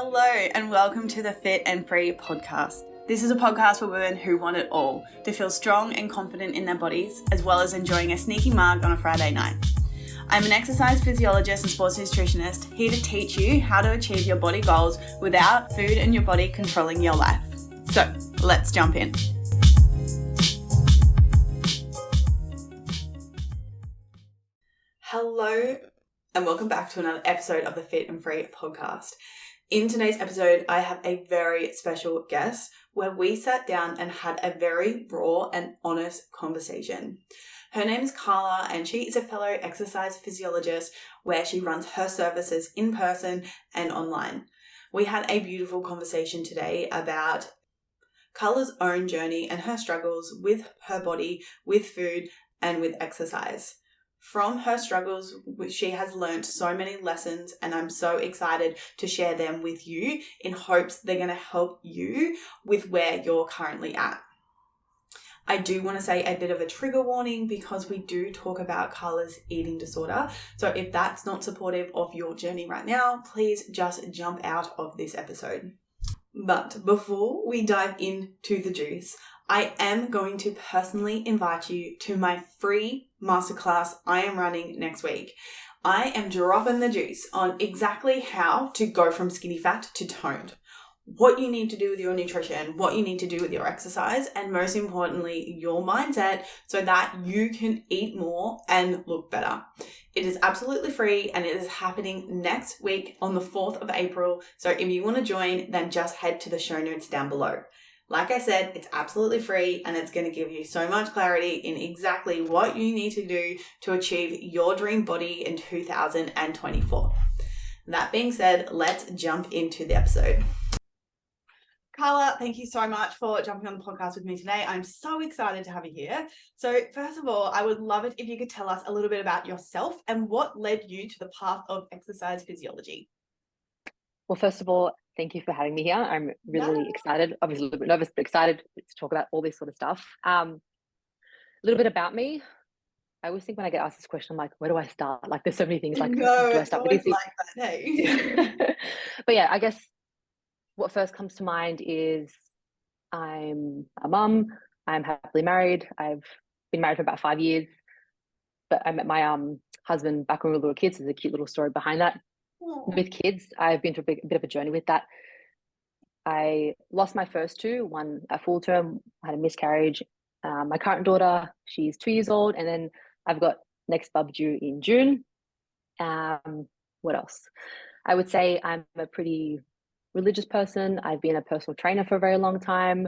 Hello and welcome to the Fit and Free podcast. This is a podcast for women who want it all, to feel strong and confident in their bodies, as well as enjoying a sneaky mug on a Friday night. I'm an exercise physiologist and sports nutritionist, here to teach you how to achieve your body goals without food and your body controlling your life. So let's jump in. Hello and welcome back to another episode of the Fit and Free podcast. In today's episode, I have a very special guest where we sat down and had a very raw and honest conversation. Her name is Karla and she is a fellow exercise physiologist where she runs her services in person and online. We had a beautiful conversation today about Karla's own journey and her struggles with her body, with food, and with exercise. From her struggles, she has learned so many lessons, and I'm so excited to share them with you in hopes they're going to help you with where you're currently at. I do want to say a bit of a trigger warning because we do talk about Karla's eating disorder. So if that's not supportive of your journey right now, please just jump out of this episode. But before we dive into the juice, I am going to personally invite you to my free masterclass I am running next week. I am dropping the juice on exactly how to go from skinny fat to toned, what you need to do with your nutrition, what you need to do with your exercise, and most importantly, your mindset so that you can eat more and look better. It is absolutely free and it is happening next week on the 4th of April. So if you want to join, then just head to the show notes down below. Like I said, it's absolutely free and it's going to give you so much clarity in exactly what you need to do to achieve your dream body in 2024. That being said, let's jump into the episode. Karla, thank you so much for jumping on the podcast with me today. I'm so excited to have you here. So first of all, I would love it if you could tell us a little bit about yourself and what led you to the path of exercise physiology. Well, first of all, thank you for having me here. I'm really excited, obviously a little bit nervous, but excited to talk about all this sort of stuff. A little bit about me. I always think when I get asked this question, I'm like, where do I start? Like there's so many things. Like, no, do I start with these things? Like that, hey. But yeah, I guess what first comes to mind is I'm a mum. I'm happily married. I've been married for about 5 years, but I met my husband back when we were little kids. There's a cute little story behind that. With kids, I've been through a bit of a journey with that. I lost my first two, one at full term, had a miscarriage. My current daughter, she's 2 years old, and then I've got next bub due in June. What else? I would say I'm a pretty religious person. I've been a personal trainer for a very long time.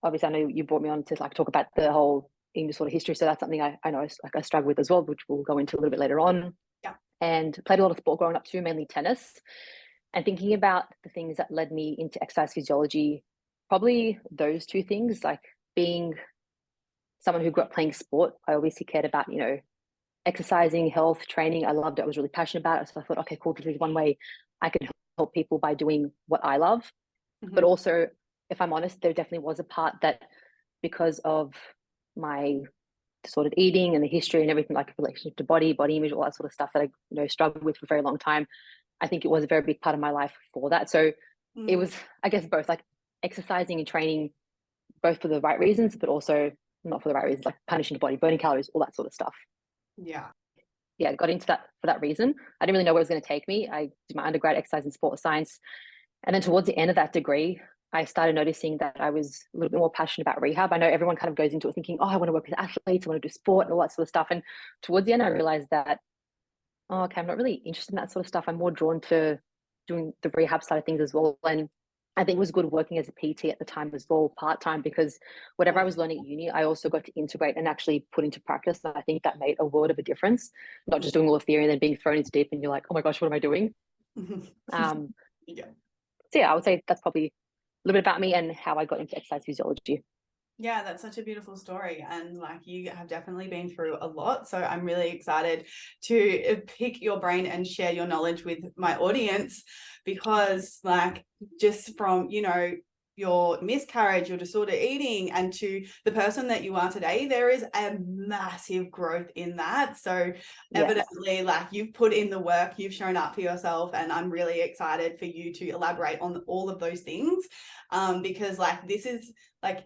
Obviously, I know you brought me on to talk about the whole eating disorder history, so that's something I know I struggle with as well, which we'll go into a little bit later on. Yeah. And played a lot of sport growing up too, mainly tennis. And thinking about the things that led me into exercise physiology, probably those two things, like being someone who grew up playing sport, I obviously cared about, exercising, health, training. I loved it. I was really passionate about it. So I thought, okay, cool, this is one way I can help people by doing what I love. Mm-hmm. But also, if I'm honest, there definitely was a part that because of my disordered eating and the history and everything, like relationship to body image, all that sort of stuff that I struggled with for a very long time. I think it was a very big part of my life for that. So it was, I guess, both like exercising and training, both for the right reasons, but also not for the right reasons, like punishing your body, burning calories, all that sort of stuff. Yeah, got into that for that reason. I didn't really know where it was going to take me. I did my undergrad exercise and sports science. And then towards the end of that degree, I started noticing that I was a little bit more passionate about rehab. I know everyone kind of goes into it thinking, oh, I want to work with athletes, I want to do sport and all that sort of stuff. And towards the end, I realized that, oh, okay, I'm not really interested in that sort of stuff. I'm more drawn to doing the rehab side of things as well. And I think it was good working as a PT at the time as well, part-time, because whatever I was learning at uni, I also got to integrate and actually put into practice. And I think that made a world of a difference, not just doing all the theory and then being thrown into deep and you're like, oh my gosh, what am I doing? Yeah. So yeah, I would say that's probably a little bit about me and how I got into exercise physiology. Yeah, that's such a beautiful story. And you have definitely been through a lot. So I'm really excited to pick your brain and share your knowledge with my audience because just from, your miscarriage, your disordered eating, and to the person that you are today, there is a massive growth in that. So Yes. evidently, like, you've put in the work, you've shown up for yourself, and I'm really excited for you to elaborate on all of those things, because like, this is like,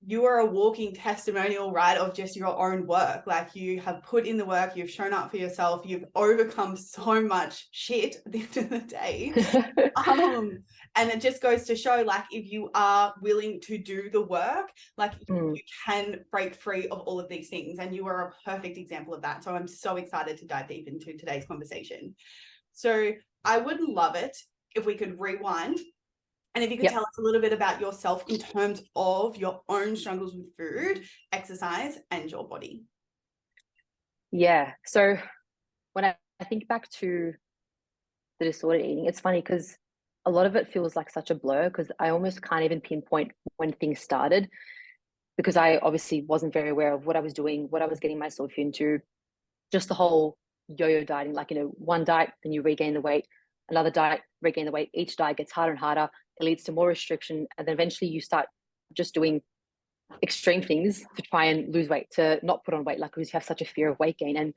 you are a walking testimonial, right, of just your own work. Like, you have put in the work, you've shown up for yourself, you've overcome so much shit at the end of the day. And it just goes to show, like, if you are willing to do the work, like, you can break free of all of these things. And you are a perfect example of that. So I'm so excited to dive deep into today's conversation. So I would love it if we could rewind, and if you could tell us a little bit about yourself in terms of your own struggles with food, exercise, and your body. Yeah. So when I think back to the disordered eating, it's funny because a lot of it feels like such a blur because I almost can't even pinpoint when things started because I obviously wasn't very aware of what I was doing, what I was getting myself into, just the whole yo-yo dieting, like, one diet, then you regain the weight, another diet, regain the weight. Each diet gets harder and harder. It leads to more restriction. And then eventually you start just doing extreme things to try and lose weight, to not put on weight, like, because you have such a fear of weight gain. And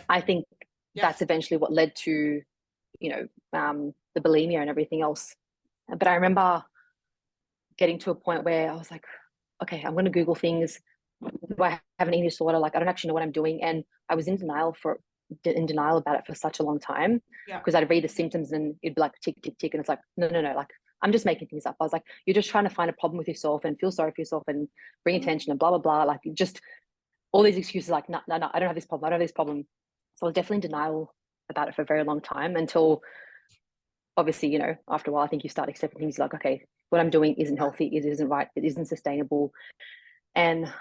I think that's eventually what led to, the bulimia and everything else. But I remember getting to a point where I was like, okay, I'm going to Google things. Do I have an eating disorder? Like, I don't actually know what I'm doing. And I was in denial about it for such a long time because I'd read the symptoms and it'd be like tick, tick, tick. And it's like, no, like, I'm just making things up. I was like, you're just trying to find a problem with yourself and feel sorry for yourself and bring attention and blah, blah, blah. Like, just all these excuses, like, no, I don't have this problem. I don't have this problem. So I was definitely in denial about it for a very long time until obviously, after a while, I think you start accepting things like, okay, what I'm doing isn't healthy. It isn't right. It isn't sustainable. And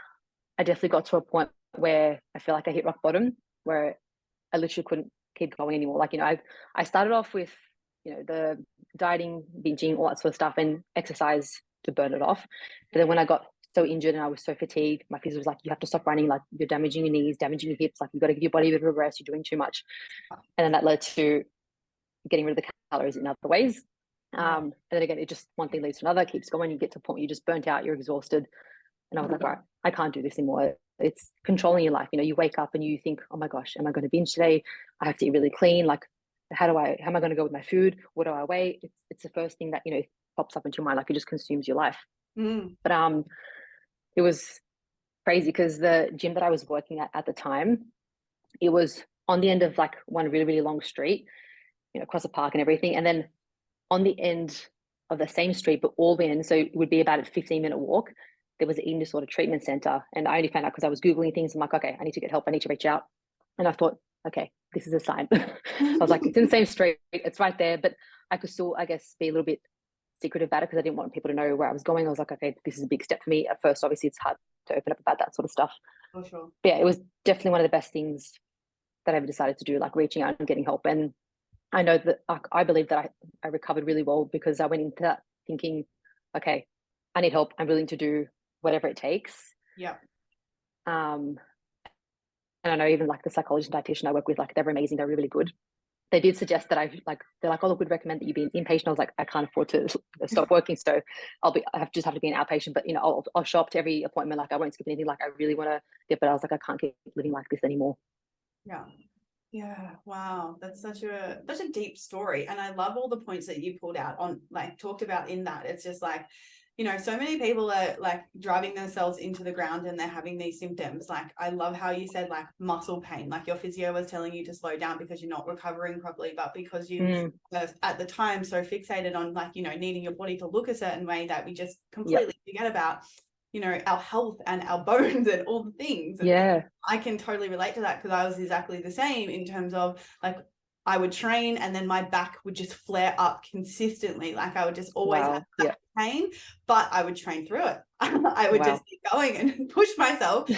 I definitely got to a point where I feel like I hit rock bottom, where I literally couldn't keep going anymore. Like, I started off with, the dieting, binging, all that sort of stuff, and exercise to burn it off. But then when I got so injured and I was so fatigued, my physio was like, you have to stop running. Like, you're damaging your knees, damaging your hips. Like, you've got to give your body a bit of a rest. You're doing too much. And then that led to getting rid of the calories in other ways. And then again, it just, one thing leads to another, keeps going. You get to a point where you're just burnt out, you're exhausted. And I was like, all right, I can't do this anymore. It's controlling your life. You wake up and you think, oh my gosh, am I going to binge today? I have to eat really clean. Like, how am I going to go with my food? What do I weigh? It's the first thing that, pops up into your mind. Like, it just consumes your life. But it was crazy because the gym that I was working at the time, it was on the end of like one really, really long street, across a park and everything. And then on the end of the same street, but all the end, so it would be about a 15-minute walk, there was an eating disorder treatment center. And I only found out because I was Googling things. I'm like, okay, I need to get help. I need to reach out. And I thought, okay, this is a sign. I was like, it's in the same street. It's right there. But I could still, I guess, be a little bit secretive about it because I didn't want people to know where I was going. I was like, okay, this is a big step for me. At first, obviously, it's hard to open up about that sort of stuff. For sure. But yeah, it was definitely one of the best things that I ever decided to do, like reaching out and getting help. And I know that I believe that I recovered really well because I went into that thinking, okay, I need help. I'm willing to do whatever it takes. And I know even like the psychologist and dietitian I work with, like, they're amazing. They're really good. They did suggest that they're like, oh, look, we'd recommend that you be an inpatient. I was like, I can't afford to stop working. So I have to be an outpatient, but I'll show up to every appointment. Like, I won't skip anything. Like, I really want to get, but I was like, I can't keep living like this anymore. Yeah. Wow. That's such a deep story. And I love all the points that you pulled out on, like, talked about in that. It's just like, so many people are like driving themselves into the ground and they're having these symptoms. Like, I love how you said, like, muscle pain, like your physio was telling you to slow down because you're not recovering properly, but because you were at the time so fixated on, like, needing your body to look a certain way that we just completely forget about, our health and our bones and all the things. And I can totally relate to that because I was exactly the same in terms of, like, I would train and then my back would just flare up consistently. Like, I would just always have that pain, but I would train through it. I would just keep going and push myself.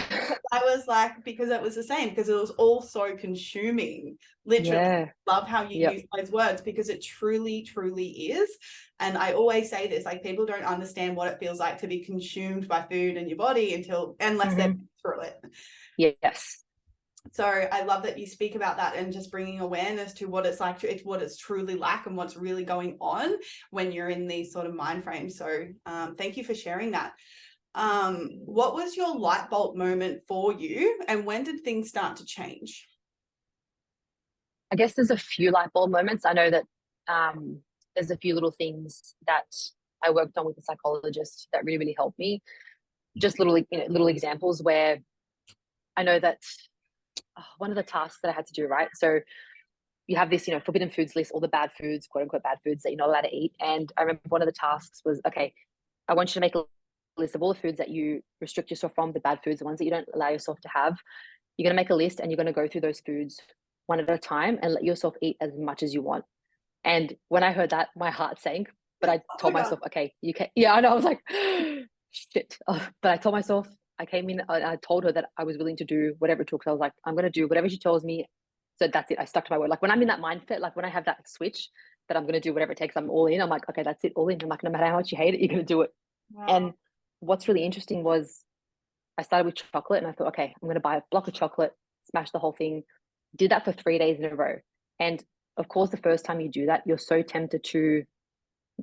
I was like, because it was the same, because it was all so consuming. Literally, love how you use those words because it truly, truly is. And I always say this, like, people don't understand what it feels like to be consumed by food in your body unless they've been through it. Yes. So I love that you speak about that and just bringing awareness to what it's like, it's what it's truly like and what's really going on when you're in these sort of mind frames. So thank you for sharing that. What was your light bulb moment for you, and when did things start to change? I guess there's a few light bulb moments. I know that there's a few little things that I worked on with a psychologist that really, really helped me. Just little, little examples where I know that one of the tasks that I had to do, right? So you have this, forbidden foods list, all the bad foods, quote unquote bad foods that you're not allowed to eat. And I remember one of the tasks was, okay, I want you to make a list of all the foods that you restrict yourself from, the bad foods, the ones that you don't allow yourself to have. You're going to make a list and you're going to go through those foods one at a time and let yourself eat as much as you want. And when I heard that, my heart sank. But I told myself, okay, you can. Yeah, I know. I was like, shit. But I told myself, I came in and I told her that I was willing to do whatever it took. So I was like, I'm going to do whatever she tells me. So that's it. I stuck to my word. Like when I'm in that mindset, like when I have that switch that I'm going to do whatever it takes, I'm all in. I'm like, okay, that's it, all in. I'm like, no matter how much you hate it, you're going to do it. Wow. And what's really interesting was I started with chocolate and I thought, okay, I'm going to buy a block of chocolate, smash the whole thing. Did that for 3 days in a row. And of course, the first time you do that, you're so tempted to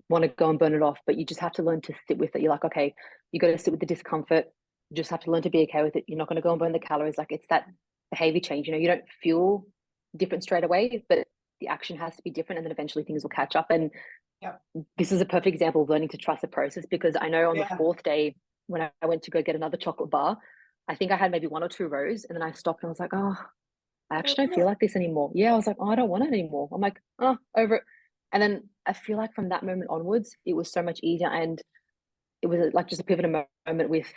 want to go and burn it off, but you just have to learn to sit with it. You're like, okay, you got to sit with the discomfort. You just have to learn to be okay with it. You're not going to go and burn the calories. Like it's that behavior change. You don't feel different straight away, but the action has to be different. And then eventually things will catch up. And yep. This is a perfect example of learning to trust the process, because I know on the fourth day when I went to go get another chocolate bar, I think I had maybe 1 or 2 rows and then I stopped and I was like, oh, I actually don't feel like this anymore. Yeah, I was like, oh, I don't want it anymore. I'm like, oh, over it. And then I feel like from that moment onwards, it was so much easier. And it was like just a pivotal moment with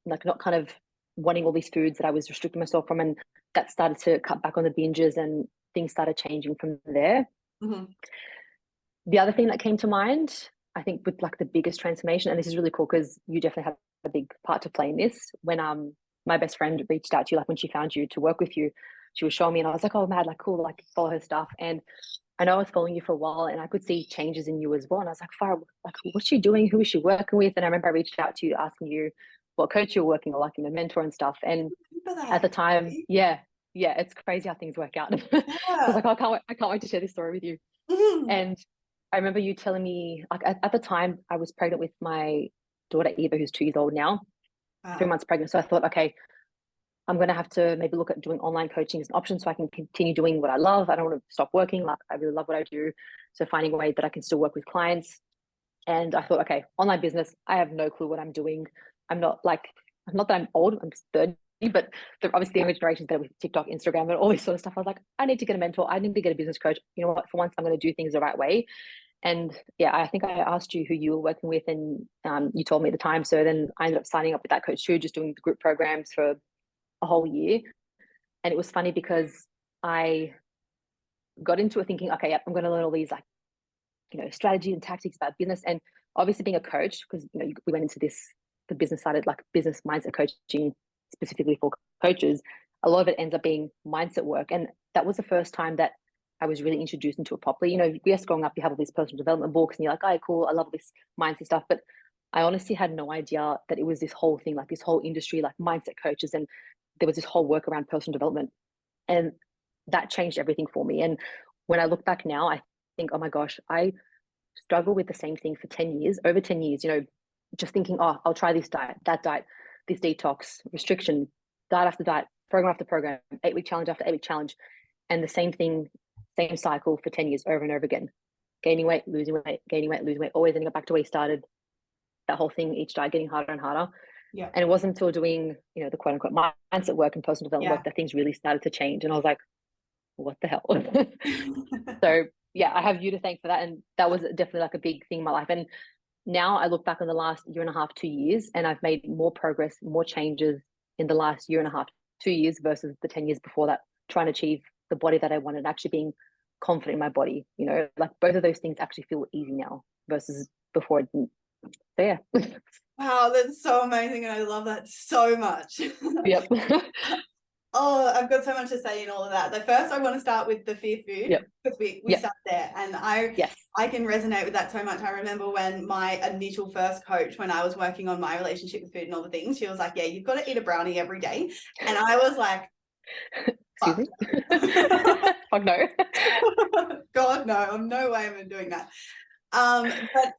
like not kind of wanting all these foods that I was restricting myself from. And that started to cut back on the binges and things started changing from there. Mm-hmm. The other thing that came to mind, I think with like the biggest transformation, and this is really cool because you definitely have a big part to play in this, when my best friend reached out to you, like when she found you to work with you, she was showing me and I was like, oh mad, like cool, like follow her stuff. And I know I was following you for a while and I could see changes in you as well. And I was like, Farah, like what's she doing? Who is she working with? And I remember I reached out to you asking you what coach you're working or like, mentor and stuff. And at the time, yeah, it's crazy how things work out. Yeah. I was like, I can't wait to share this story with you. Mm-hmm. And I remember you telling me, like at the time I was pregnant with my daughter Eva, who's 2 years old now, 3 months pregnant. So I thought, okay, I'm going to have to maybe look at doing online coaching as an option so I can continue doing what I love. I don't want to stop working. Like I really love what I do. So finding a way that I can still work with clients. And I thought, okay, online business, I have no clue what I'm doing. I'm not that I'm old, I'm 30, but obviously the younger generation's better with TikTok, Instagram, and all this sort of stuff. I was like, I need to get a mentor. I need to get a business coach. You know what? For once, I'm going to do things the right way. And yeah, I think I asked you who you were working with, and you told me at the time. So then I ended up signing up with that coach too, just doing the group programs for a whole year. And it was funny because I got into it thinking, okay, I'm going to learn all these like, strategy and tactics about business. And obviously being a coach, because, we went into the business side of like business mindset coaching specifically for coaches, a lot of it ends up being mindset work. And that was the first time that I was really introduced into it properly. Yes, growing up, you have all these personal development books and you're like, oh, cool, I love this mindset stuff. But I honestly had no idea that it was this whole thing, like this whole industry, like mindset coaches. And there was this whole work around personal development. And that changed everything for me. And when I look back now, I think, oh my gosh, I struggle with the same thing for 10 years, over 10 years, just thinking, oh, I'll try this diet, that diet, this detox, restriction, diet after diet, program after program, 8-week challenge after 8-week challenge. And the same thing, same cycle for 10 years over and over again. Gaining weight, losing weight, gaining weight, losing weight, always ending up back to where you started. That whole thing, each diet getting harder and harder. Yeah. And it wasn't until doing, the quote unquote mindset work and personal development work that things really started to change. And I was like, what the hell? So yeah, I have you to thank for that. And that was definitely like a big thing in my life. And now I look back on the last year and a half, 2 years, and I've made more progress, more changes in the last year and a half, 2 years versus the 10 years before that, trying to achieve the body that I wanted, actually being confident in my body. Like both of those things actually feel easy now versus before it didn't. So yeah. Wow, that's so amazing. And I love that so much. Yep. Oh, I've got so much to say in all of that. The first, I want to start with the fear food, because we start there, and I can resonate with that so much. I remember when my initial first coach, when I was working on my relationship with food and all the things, she was like, yeah, you've got to eat a brownie every day. And I was like, Excuse me. Fuck no. God, no, I'm no way I'm doing that. But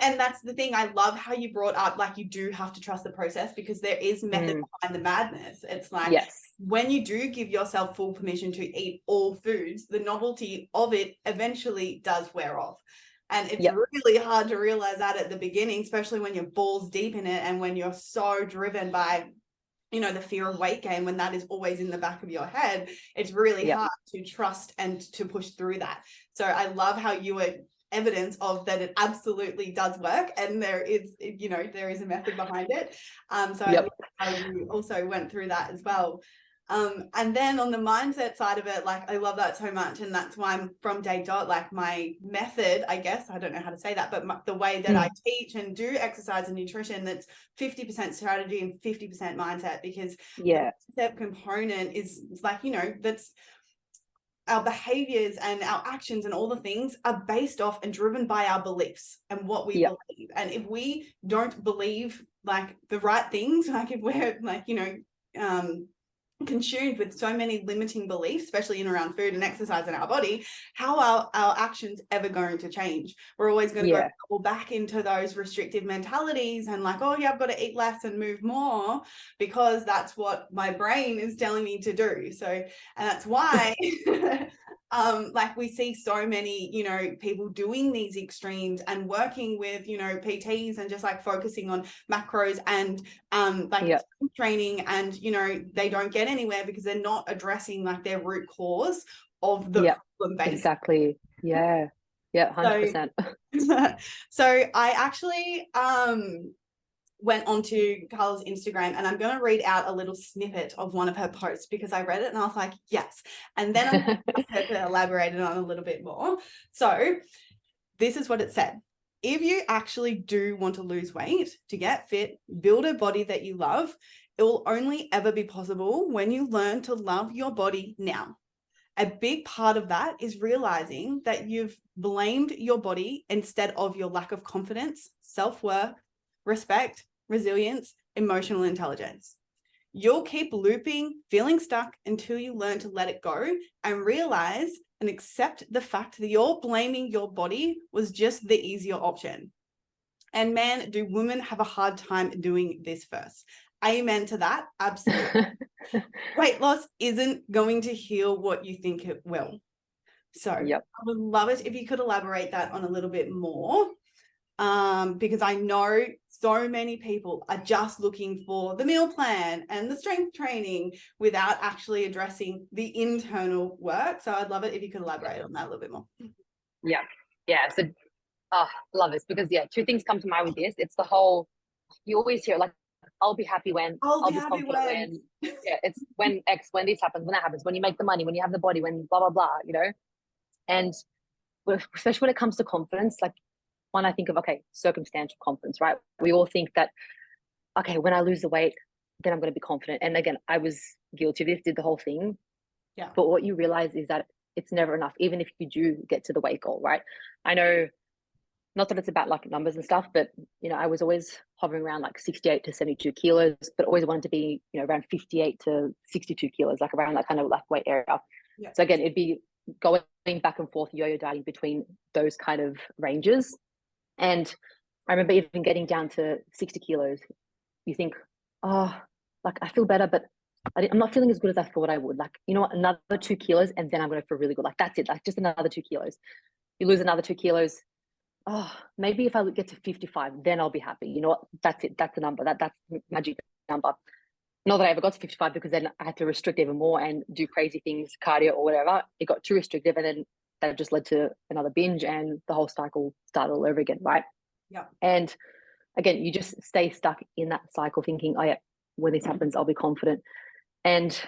and that's the thing. I love how you brought up, like, you do have to trust the process, because there is method behind the madness. It's like, yes, when you do give yourself full permission to eat all foods, the novelty of it eventually does wear off. And it's really hard to realize that at the beginning, especially when you're balls deep in it and when you're so driven by, you know, the fear of weight gain, when that is always in the back of your head. It's really hard to trust and to push through that. So I love how you were evidence of that it absolutely does work, and there is, you know, there is a method behind it. So I love how you also went through that as well. And then on the mindset side of it, like, I love that so much, and that's why I'm from day dot, like, my method, I guess, I don't know how to say that, but the way that I teach and do exercise and nutrition, that's 50% strategy and 50% mindset, because the mindset component is like, you know, that's our behaviors and our actions and all the things are based off and driven by our beliefs and what we believe. And if we don't believe like the right things, like if we're like, you know, consumed with so many limiting beliefs, especially in around food and exercise in our body, how are our actions ever going to change? We're always going to go back into those restrictive mentalities and like, oh yeah, I've got to eat less and move more because that's what my brain is telling me to do. So, and that's why like we see so many, you know, people doing these extremes and working with, you know, PTs and just like focusing on macros and like training, and, you know, they don't get anywhere because they're not addressing like their root cause of the problem base. Exactly. Yeah. 100%. So I actually went onto Karla's Instagram, and I'm going to read out a little snippet of one of her posts because I read it and I was like, yes. And then I'm going to ask her to elaborate it on a little bit more. So this is what it said. If you actually do want to lose weight, to get fit, build a body that you love, it will only ever be possible when you learn to love your body now. A big part of that is realizing that you've blamed your body instead of your lack of confidence, self-worth, respect, resilience, emotional intelligence. You'll keep looping, feeling stuck until you learn to let it go and realize and accept the fact that you're blaming your body was just the easier option. And man, do women have a hard time doing this first. Amen to that. Absolutely. Weight loss isn't going to heal what you think it will. So I would love it if you could elaborate that on a little bit more. Because I know so many people are just looking for the meal plan and the strength training without actually addressing the internal work. So I'd love it if you could elaborate on that a little bit more. So love this, because two things come to mind with this. It's the whole, you always hear like, I'll be happy when, I'll be confident when. It's when this happens, when that happens, when you make the money, when you have the body, when blah blah blah, you know. And especially when it comes to confidence, like, one, I think of, okay, circumstantial confidence, right? We all think that, okay, when I lose the weight, then I'm going to be confident. And again, I was guilty of this, did the whole thing. But what you realize is that it's never enough, even if you do get to the weight goal, right? I know, not that it's about like numbers and stuff, but, you know, I was always hovering around like 68 to 72 kilos, but always wanted to be, you know, around 58 to 62 kilos, like around that kind of like weight area. So again, it'd be going back and forth, yo-yo dieting between those kind of ranges. And I remember even getting down to 60 kilos. You think, oh, like I feel better, but I'm not feeling as good as I thought I would. Like, you know what, another 2 kilos and then I'm going to feel really good. Like, that's it. Like, just another 2 kilos. You lose another 2 kilos. Oh, maybe if I get to 55, then I'll be happy. You know what? That's it. That's the number. That's the magic number. Not that I ever got to 55, because then I had to restrict even more and do crazy things, cardio or whatever. It got too restrictive, and then that just led to another binge, and the whole cycle started all over again, right? And again, you just stay stuck in that cycle thinking, oh yeah, when this happens, I'll be confident. And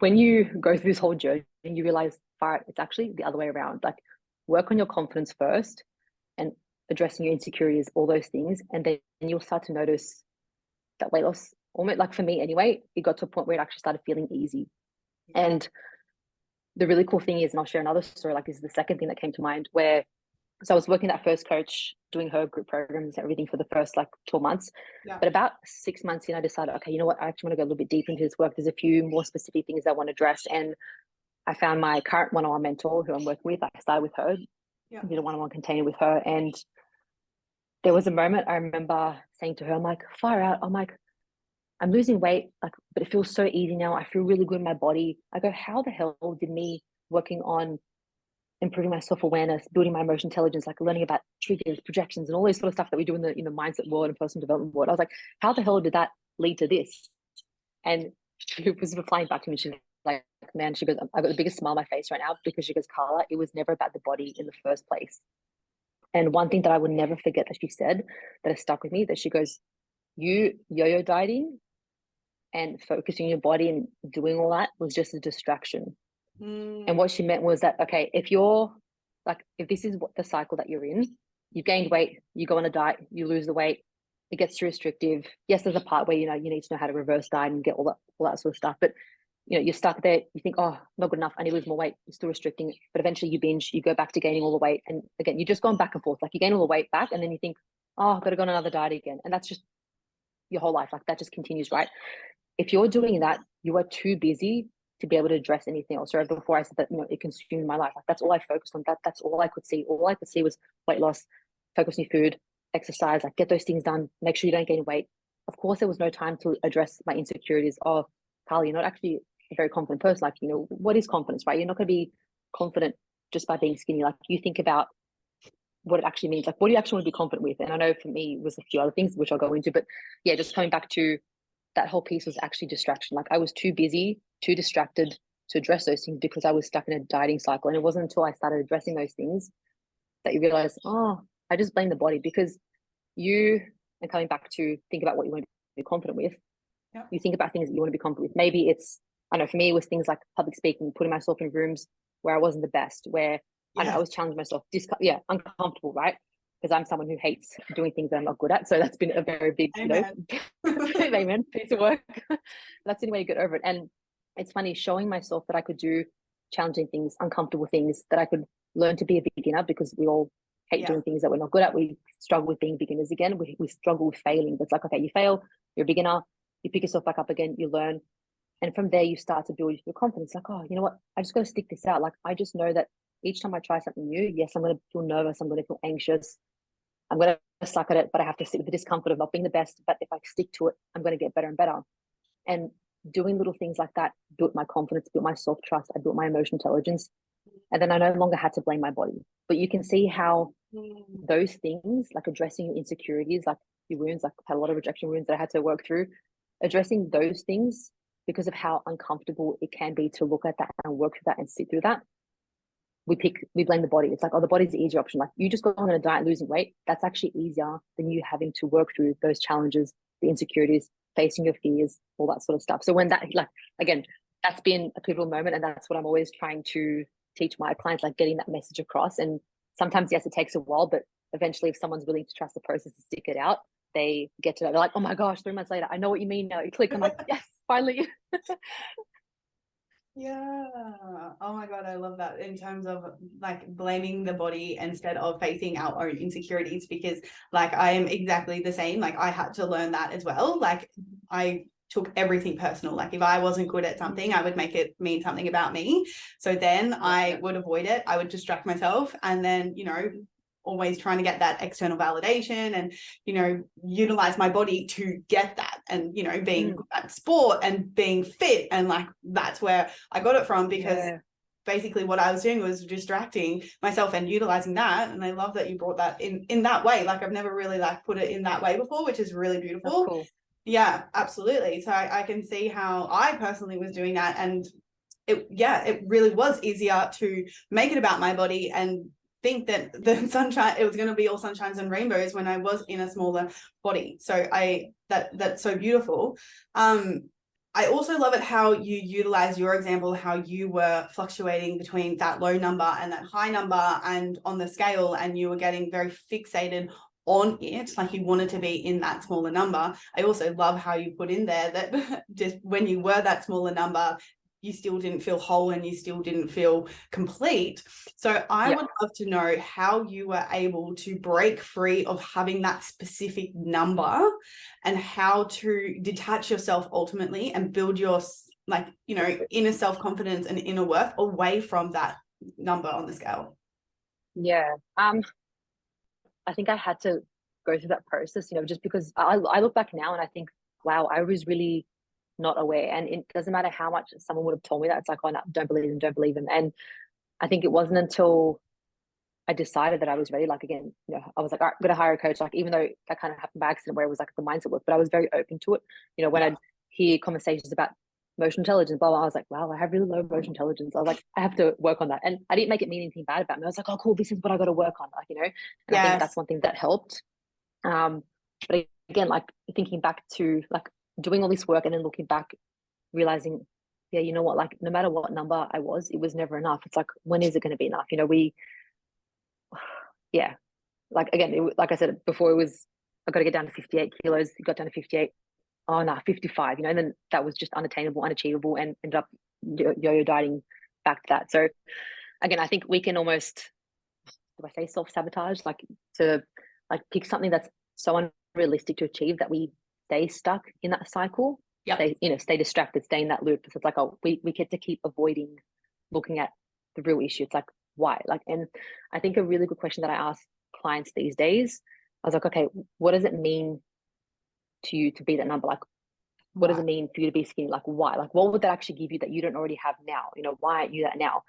when you go through this whole journey, you realize, it's actually the other way around. Like, work on your confidence first and addressing your insecurities, all those things. And then you'll start to notice that weight loss, almost, like for me anyway, it got to a point where it actually started feeling easy. And the really cool thing is, and I'll share another story, like this is the second thing that came to mind, where So I was working that first coach, doing her group programs and everything for the first like 12 months. Yeah. But about 6 months in, I decided, okay, you know what? I actually want to go a little bit deeper into this work. There's a few more specific things I want to address. And I found my current one-on-one mentor who I'm working with. I started with her, did a one-on-one container with her. And there was a moment I remember saying to her, I'm like, far out. I'm like, I'm losing weight, like, but it feels so easy now. I feel really good in my body. I go, how the hell did me working on improving my self-awareness, building my emotional intelligence, like learning about triggers, projections, and all this sort of stuff that we do in the mindset world and personal development world. I was like, how the hell did that lead to this? And she was replying back to me. She's like, man, she goes, I've got the biggest smile on my face right now, because she goes, Karla, it was never about the body in the first place. And one thing that I would never forget that she said that has stuck with me, that she goes, you yo-yo dieting and focusing your body and doing all that was just a distraction. And what she meant was that, okay, if you're like, if this is what the cycle that you're in, you've gained weight, you go on a diet, you lose the weight, it gets too restrictive. Yes, there's a part where, you know, you need to know how to reverse diet and get all that sort of stuff. But, you know, you're stuck there, you think, oh, not good enough, I need to lose more weight, you're still restricting it. But eventually you binge, you go back to gaining all the weight. And again, you're just going back and forth. Like you gain all the weight back and then you think, oh, I've got to go on another diet again. And that's just your whole life. Like that just continues, right? If you're doing that, you are too busy to be able to address anything else. Or before I said that, you know, it consumed my life. Like that's all I focused on. That's all I could see. All I could see was weight loss, focus on your food, exercise, like get those things done, make sure you don't gain weight. Of course, there was no time to address my insecurities. Oh, Karla, you're not actually a very confident person. Like, you know, what is confidence, right? You're not going to be confident just by being skinny. Like you think about what it actually means. Like, what do you actually want to be confident with? And I know for me, it was a few other things, which I'll go into, but yeah, just coming back to that whole piece was actually distraction. Like I was too busy, too distracted to address those things because I was stuck in a dieting cycle. And it wasn't until I started addressing those things that you realize, oh, I just blame the body. Because you, and coming back to think about what you want to be confident with, you think about things that you want to be confident with. Maybe it's, I know for me, it was things like public speaking, putting myself in rooms where I wasn't the best, where I know I was challenging myself, uncomfortable, right? Because I'm someone who hates doing things that I'm not good at. So that's been a very big, Amen. amen, piece of work. That's the only way to get over it. And it's funny showing myself that I could do challenging things, uncomfortable things, that I could learn to be a beginner, because we all hate doing things that we're not good at. We struggle with being beginners again. We struggle with failing. But it's like, okay, you fail, you're a beginner, you pick yourself back up again, you learn. And from there, you start to build your confidence. Like, oh, you know what? I just got to stick this out. Like, I just know that each time I try something new, yes, I'm going to feel nervous. I'm going to feel anxious. I'm going to suck at it, but I have to sit with the discomfort of not being the best. But if I stick to it, I'm going to get better and better. And doing little things like that built my confidence, built my self-trust. I built my emotional intelligence. And then I no longer had to blame my body. But you can see how those things, like addressing your insecurities, like your wounds, like I had a lot of rejection wounds that I had to work through, addressing those things, because of how uncomfortable it can be to look at that and work through that and sit through that, we blame the body. It's like, oh, the body's the easier option. Like you just go on a diet, losing weight. That's actually easier than you having to work through those challenges, the insecurities, facing your fears, all that sort of stuff. So when that, like, again, that's been a pivotal moment. And that's what I'm always trying to teach my clients, like getting that message across. And sometimes, yes, it takes a while, but eventually if someone's willing to trust the process to stick it out, they get to that. They're like, oh my gosh, 3 months later, I know what you mean now. You click. I'm like, yes, finally. Yeah. Oh my God, I love that, in terms of like blaming the body instead of facing our own insecurities, because like I am exactly the same. Like I had to learn that as well. Like I took everything personal. Like if I wasn't good at something, I would make it mean something about me. So then I would avoid it. I would distract myself, and then, you know, always trying to get that external validation and, you know, utilize my body to get that. And, you know, being good at sport and being fit. And like, that's where I got it from, because basically what I was doing was distracting myself and utilizing that. And I love that you brought that in that way. Like I've never really like put it in that way before, which is really beautiful. That's cool. Yeah, absolutely. So I can see how I personally was doing that. And it really was easier to make it about my body and think that the sunshine, it was going to be all sunshines and rainbows when I was in a smaller body. So that's so beautiful. I also love it how you utilize your example, how you were fluctuating between that low number and that high number and on the scale, and you were getting very fixated on it, like you wanted to be in that smaller number. I also love how you put in there that just when you were that smaller number, you still didn't feel whole and you still didn't feel complete. So I would love to know how you were able to break free of having that specific number and how to detach yourself ultimately and build your, like, you know, inner self-confidence and inner worth away from that number on the scale. Yeah. I think I had to go through that process, you know, just because I look back now and I think, wow, I was really not aware. And it doesn't matter how much someone would have told me that. It's like, oh, no, don't believe them, don't believe them. And I think it wasn't until I decided that I was ready. Like, again, you know, I was like, all right, I'm going to hire a coach. Like, even though that kind of happened by accident where it was like the mindset work, but I was very open to it. You know, when I'd hear conversations about emotional intelligence, blah, blah, I was like, wow, I have really low emotional intelligence. I was like, I have to work on that. And I didn't make it mean anything bad about me. I was like, oh, cool, this is what I got to work on. Like, you know, and I think that's one thing that helped. But again, like thinking back to like doing all this work and then looking back, realizing, yeah, you know what, like no matter what number I was, it was never enough. It's like, when is it going to be enough? You know, yeah, like again, like I said before, it was, I got to get down to 58 kilos. It got down to 58. Oh no, 55, you know, and then that was just unattainable, unachievable, and ended up yo-yo dieting back to that. So again, I think we can almost, do I say self-sabotage, like to like pick something that's so unrealistic to achieve that we stay stuck in that cycle. Stay distracted, stay in that loop. So it's like, oh, we get to keep avoiding looking at the real issue. It's like, why? Like, and I think a really good question that I ask clients these days, I was like, okay, what does it mean to you to be that number? Like, what does it mean for you to be skinny? Like, why? Like, what would that actually give you that you don't already have now? You know, why aren't you that now?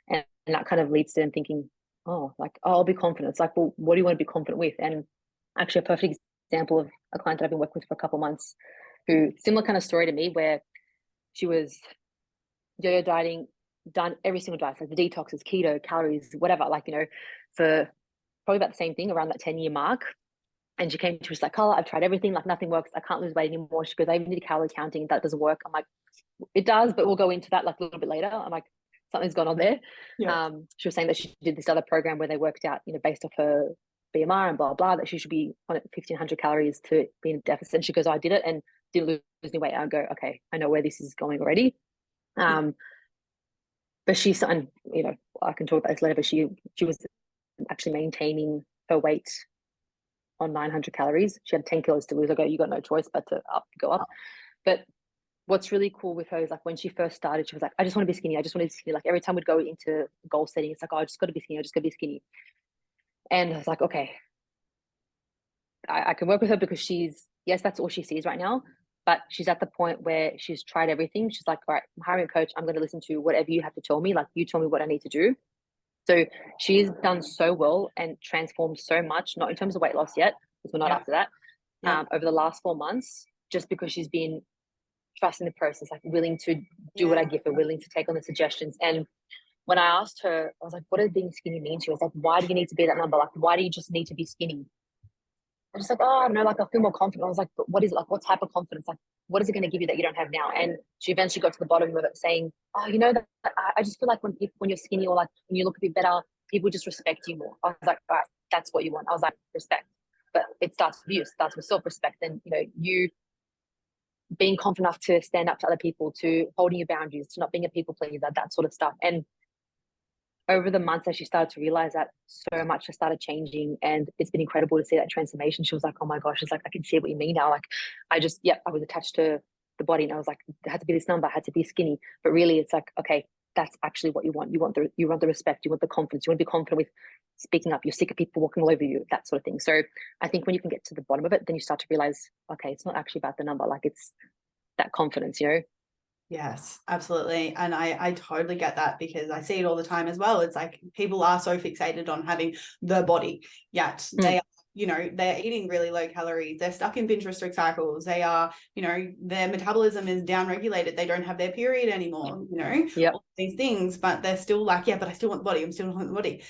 And that kind of leads to them thinking, oh, like, oh, I'll be confident. It's like, well, what do you want to be confident with? And actually, a perfect example of a client that I've been working with for a couple of months, who similar kind of story to me, where she was yo-yo dieting, done every single diet, like the detoxes, keto, calories, whatever, like, you know, for probably about the same thing around that 10-year mark. And she came to us like, Karla, I've tried everything, like nothing works. I can't lose weight anymore. She goes, I even did calorie counting. That doesn't work. I'm like, it does, but we'll go into that like a little bit later. I'm like, something's gone on there. She was saying that she did this other program where they worked out, you know, based off her BMR and blah, blah, that she should be on 1,500 calories to be in a deficit. And she goes, oh, I did it and didn't lose any weight. I go, okay, I know where this is going already. But she's, and you know, I can talk about this later, but she was actually maintaining her weight on 900 calories. She had 10 kilos to lose. I go, you got no choice but to go up. But what's really cool with her is like when she first started, she was like, I just want to be skinny. I just want to be skinny. Like every time we'd go into goal setting, it's like, oh, I just got to be skinny. I just got to be skinny. And I was like, okay, I can work with her because yes, that's all she sees right now. But she's at the point where she's tried everything. She's like, all right, I'm hiring a coach. I'm going to listen to whatever you have to tell me. Like you tell me what I need to do. So she's done so well and transformed so much, not in terms of weight loss yet, because we're not after that, over the last 4 months, just because she's been trusting the process, like willing to do what I give her, willing to take on the suggestions. And when I asked her, I was like, what does being skinny mean to you? I was like, why do you need to be that number? Like, why do you just need to be skinny? I was like, oh, I don't know, like I feel more confident. I was like, but what is it? Like, what type of confidence? Like, what is it going to give you that you don't have now? And she eventually got to the bottom of it saying, oh, you know, that I just feel like when you're skinny or like when you look a bit better, people just respect you more. I was like, all right, that's what you want. I was like, respect. But it starts with you, it starts with self-respect. And, you know, you being confident enough to stand up to other people, to holding your boundaries, to not being a people pleaser, that sort of stuff. And over the months as she started to realize that, so much has started changing, and it's been incredible to see that transformation. She was like, oh my gosh, it's like, I can see what you mean now. Like I was attached to the body and I was like, it had to be this number, I had to be skinny. But really it's like, okay, that's actually what you want. You want the respect, you want the confidence, you want to be confident with speaking up. You're sick of people walking all over you, that sort of thing. So I think when you can get to the bottom of it, then you start to realize, okay, it's not actually about the number, like it's that confidence, you know. Yes, absolutely. And I totally get that because I see it all the time as well. It's like people are so fixated on having the body, yet they are, you know, they're eating really low calories. They're stuck in binge restrict cycles. They are, you know, their metabolism is down regulated. They don't have their period anymore, you know, all these things, but they're still like, yeah, but I still want the body. I'm still want the body.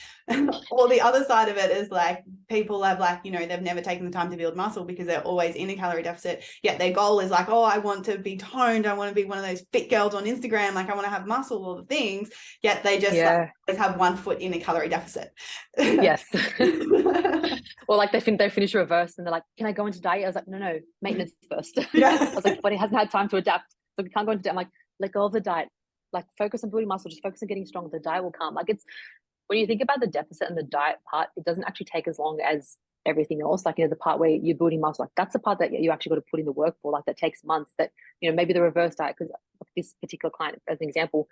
Or the other side of it is like people have like, you know, they've never taken the time to build muscle because they're always in a calorie deficit. Yet their goal is like, oh, I want to be toned. I want to be one of those fit girls on Instagram. Like I want to have muscle, all the things. Yet they just like, have 1 foot in a calorie deficit. Yes. Or like they finish reverse and they're like, can I go into diet? I was like, no, maintenance first. I was like, the body hasn't had time to adapt. So we can't go into diet. I'm like, let go of the diet. like focus on building muscle, just focus on getting strong. The diet will come. Like, it's when you think about the deficit and the diet part, it doesn't actually take as long as everything else. Like, the part where you're building muscle, like that's the part that you actually got to put in the work for. Like, that takes months. That, maybe the reverse diet, because this particular client, as an example,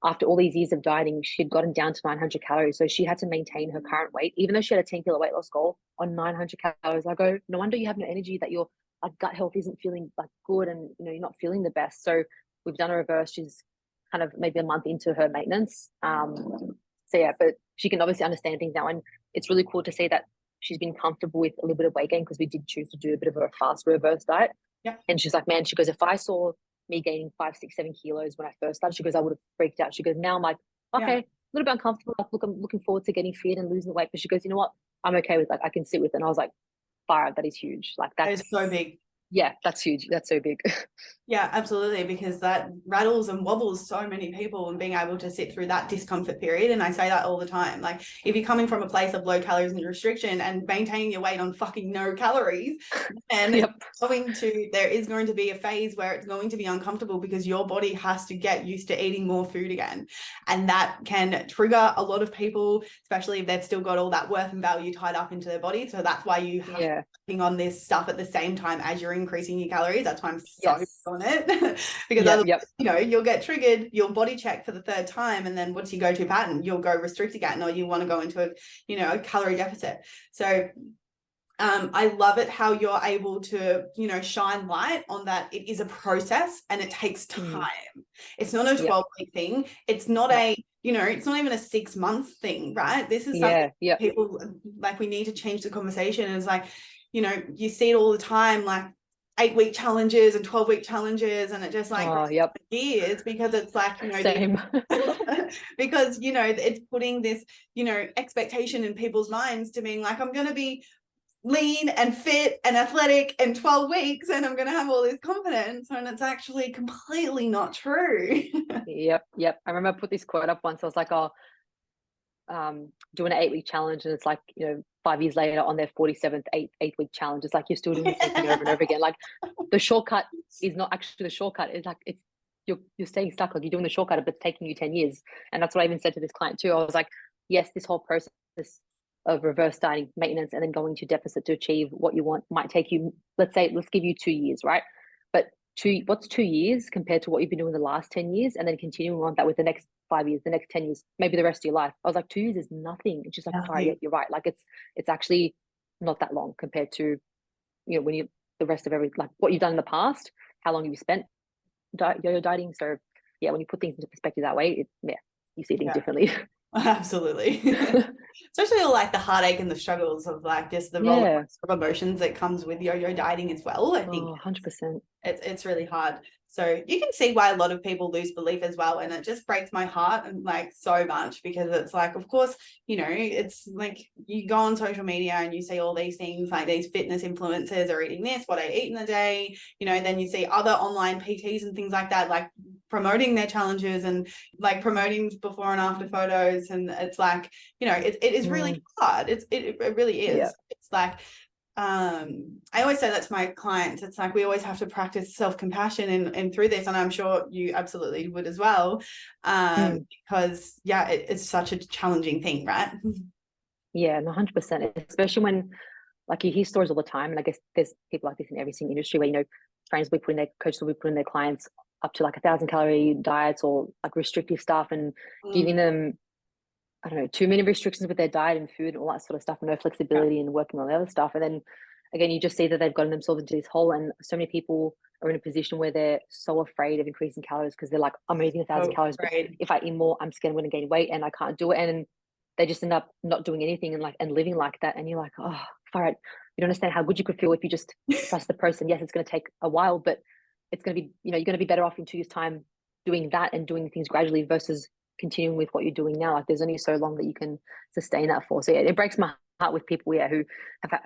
after all these years of dieting, she'd gotten down to 900 calories. So she had to maintain her current weight, even though she had a 10-kilo weight loss goal, on 900 calories. I go, no wonder you have no energy, that your like gut health isn't feeling like good, and you're not feeling the best. So we've done a reverse. She's kind of maybe a month into her maintenance. So yeah, but she can obviously understand things now, and it's really cool to see that she's been comfortable with a little bit of weight gain, because we did choose to do a bit of a fast reverse diet. Yeah. And she's like, man, she goes, if I saw me gaining 5, 6, 7 kilos when I first started, she goes, I would have freaked out. She goes, now I'm like, okay, a little bit uncomfortable. Like, look, I'm looking forward to getting fit and losing the weight. But she goes, you know what? I'm okay with, like, I can sit with it. And I was like, fire, that is huge. Like, That is so big. Yeah, that's huge. That's so big. Yeah, absolutely, because that rattles and wobbles so many people, and being able to sit through that discomfort period. And I say that all the time. Like, if you're coming from a place of low calories and restriction and maintaining your weight on fucking no calories, and there is going to be a phase where it's going to be uncomfortable, because your body has to get used to eating more food again. And that can trigger a lot of people, especially if they've still got all that worth and value tied up into their body. So that's why you have to be working on this stuff at the same time as you're increasing your calories. That's why I'm so on it, because otherwise, you'll get triggered, you'll body check for the third time, and then what's your go-to pattern? You'll go restrict again, or you want to go into a calorie deficit. So I love it how you're able to shine light on that. It is a process, and it takes time. It's not a 12-week thing. It's not it's not even a 6-month thing, right? This is something people, like, we need to change the conversation. It's like, you see it all the time, like 8-week challenges and 12-week challenges, and it just like years, because it's like, same. because it's putting this expectation in people's minds to being like, I'm going to be lean and fit and athletic in 12 weeks, and I'm going to have all this confidence, and it's actually completely not true. Yep. I remember I put this quote up once. I was like, doing an 8-week challenge, and it's like, 5 years later on their 47th 8-week challenge, it's like you're still doing the same thing over and over again. Like, the shortcut is not actually the shortcut. It's like, you're staying stuck. Like, you're doing the shortcut, but it's taking you 10 years. And that's what I even said to this client too. I was like, yes, this whole process of reverse dieting, maintenance, and then going to deficit to achieve what you want might take you, let's give you 2 years, right? But what's 2 years compared to what you've been doing the last 10 years, and then continuing on that with the next 5 years, the next 10 years, maybe the rest of your life. I was like, 2 years is nothing. It's just like, sorry, you're right. Like, it's actually not that long compared to, when you, the rest of like what you've done in the past, how long you've spent yo-yo dieting. So yeah, when you put things into perspective that way, you see things differently. Absolutely. Especially all like the heartache and the struggles of like just the roller coaster of emotions that comes with yo-yo dieting as well. I think 100%. It's really hard. So you can see why a lot of people lose belief as well. And it just breaks my heart, and like so much, because it's like, of course, it's like you go on social media and you see all these things, like these fitness influencers are eating this, what I eat in a day, then you see other online PTs and things like that, like promoting their challenges and like promoting before and after photos. And it's like, it is really hard. It really is. It's like, I always say that to my clients. It's like, we always have to practice self-compassion and through this, and I'm sure you absolutely would as well, because it's such a challenging thing, right? Yeah, 100%, especially when, like, you hear stories all the time, and I guess there's people like this in every single industry where trainers will be putting, their coaches will be putting their clients up to like 1,000-calorie diets or like restrictive stuff, and giving them, I don't know, too many restrictions with their diet and food and all that sort of stuff, and no flexibility and working on the other stuff. And then again, you just see that they've gotten themselves into this hole, and so many people are in a position where they're so afraid of increasing calories, because they're like, I'm eating 1,000 calories, but if I eat more, I'm scared I'm going to gain weight and I can't do it. And they just end up not doing anything and living like that. And you're like, oh, all right, you don't understand how good you could feel if you just trust the process. Yes, it's going to take a while, but it's going to be, you're going to be better off in 2 years' time doing that and doing things gradually versus continuing with what you're doing now. Like, there's only so long that you can sustain that for. So yeah, it breaks my heart with people who have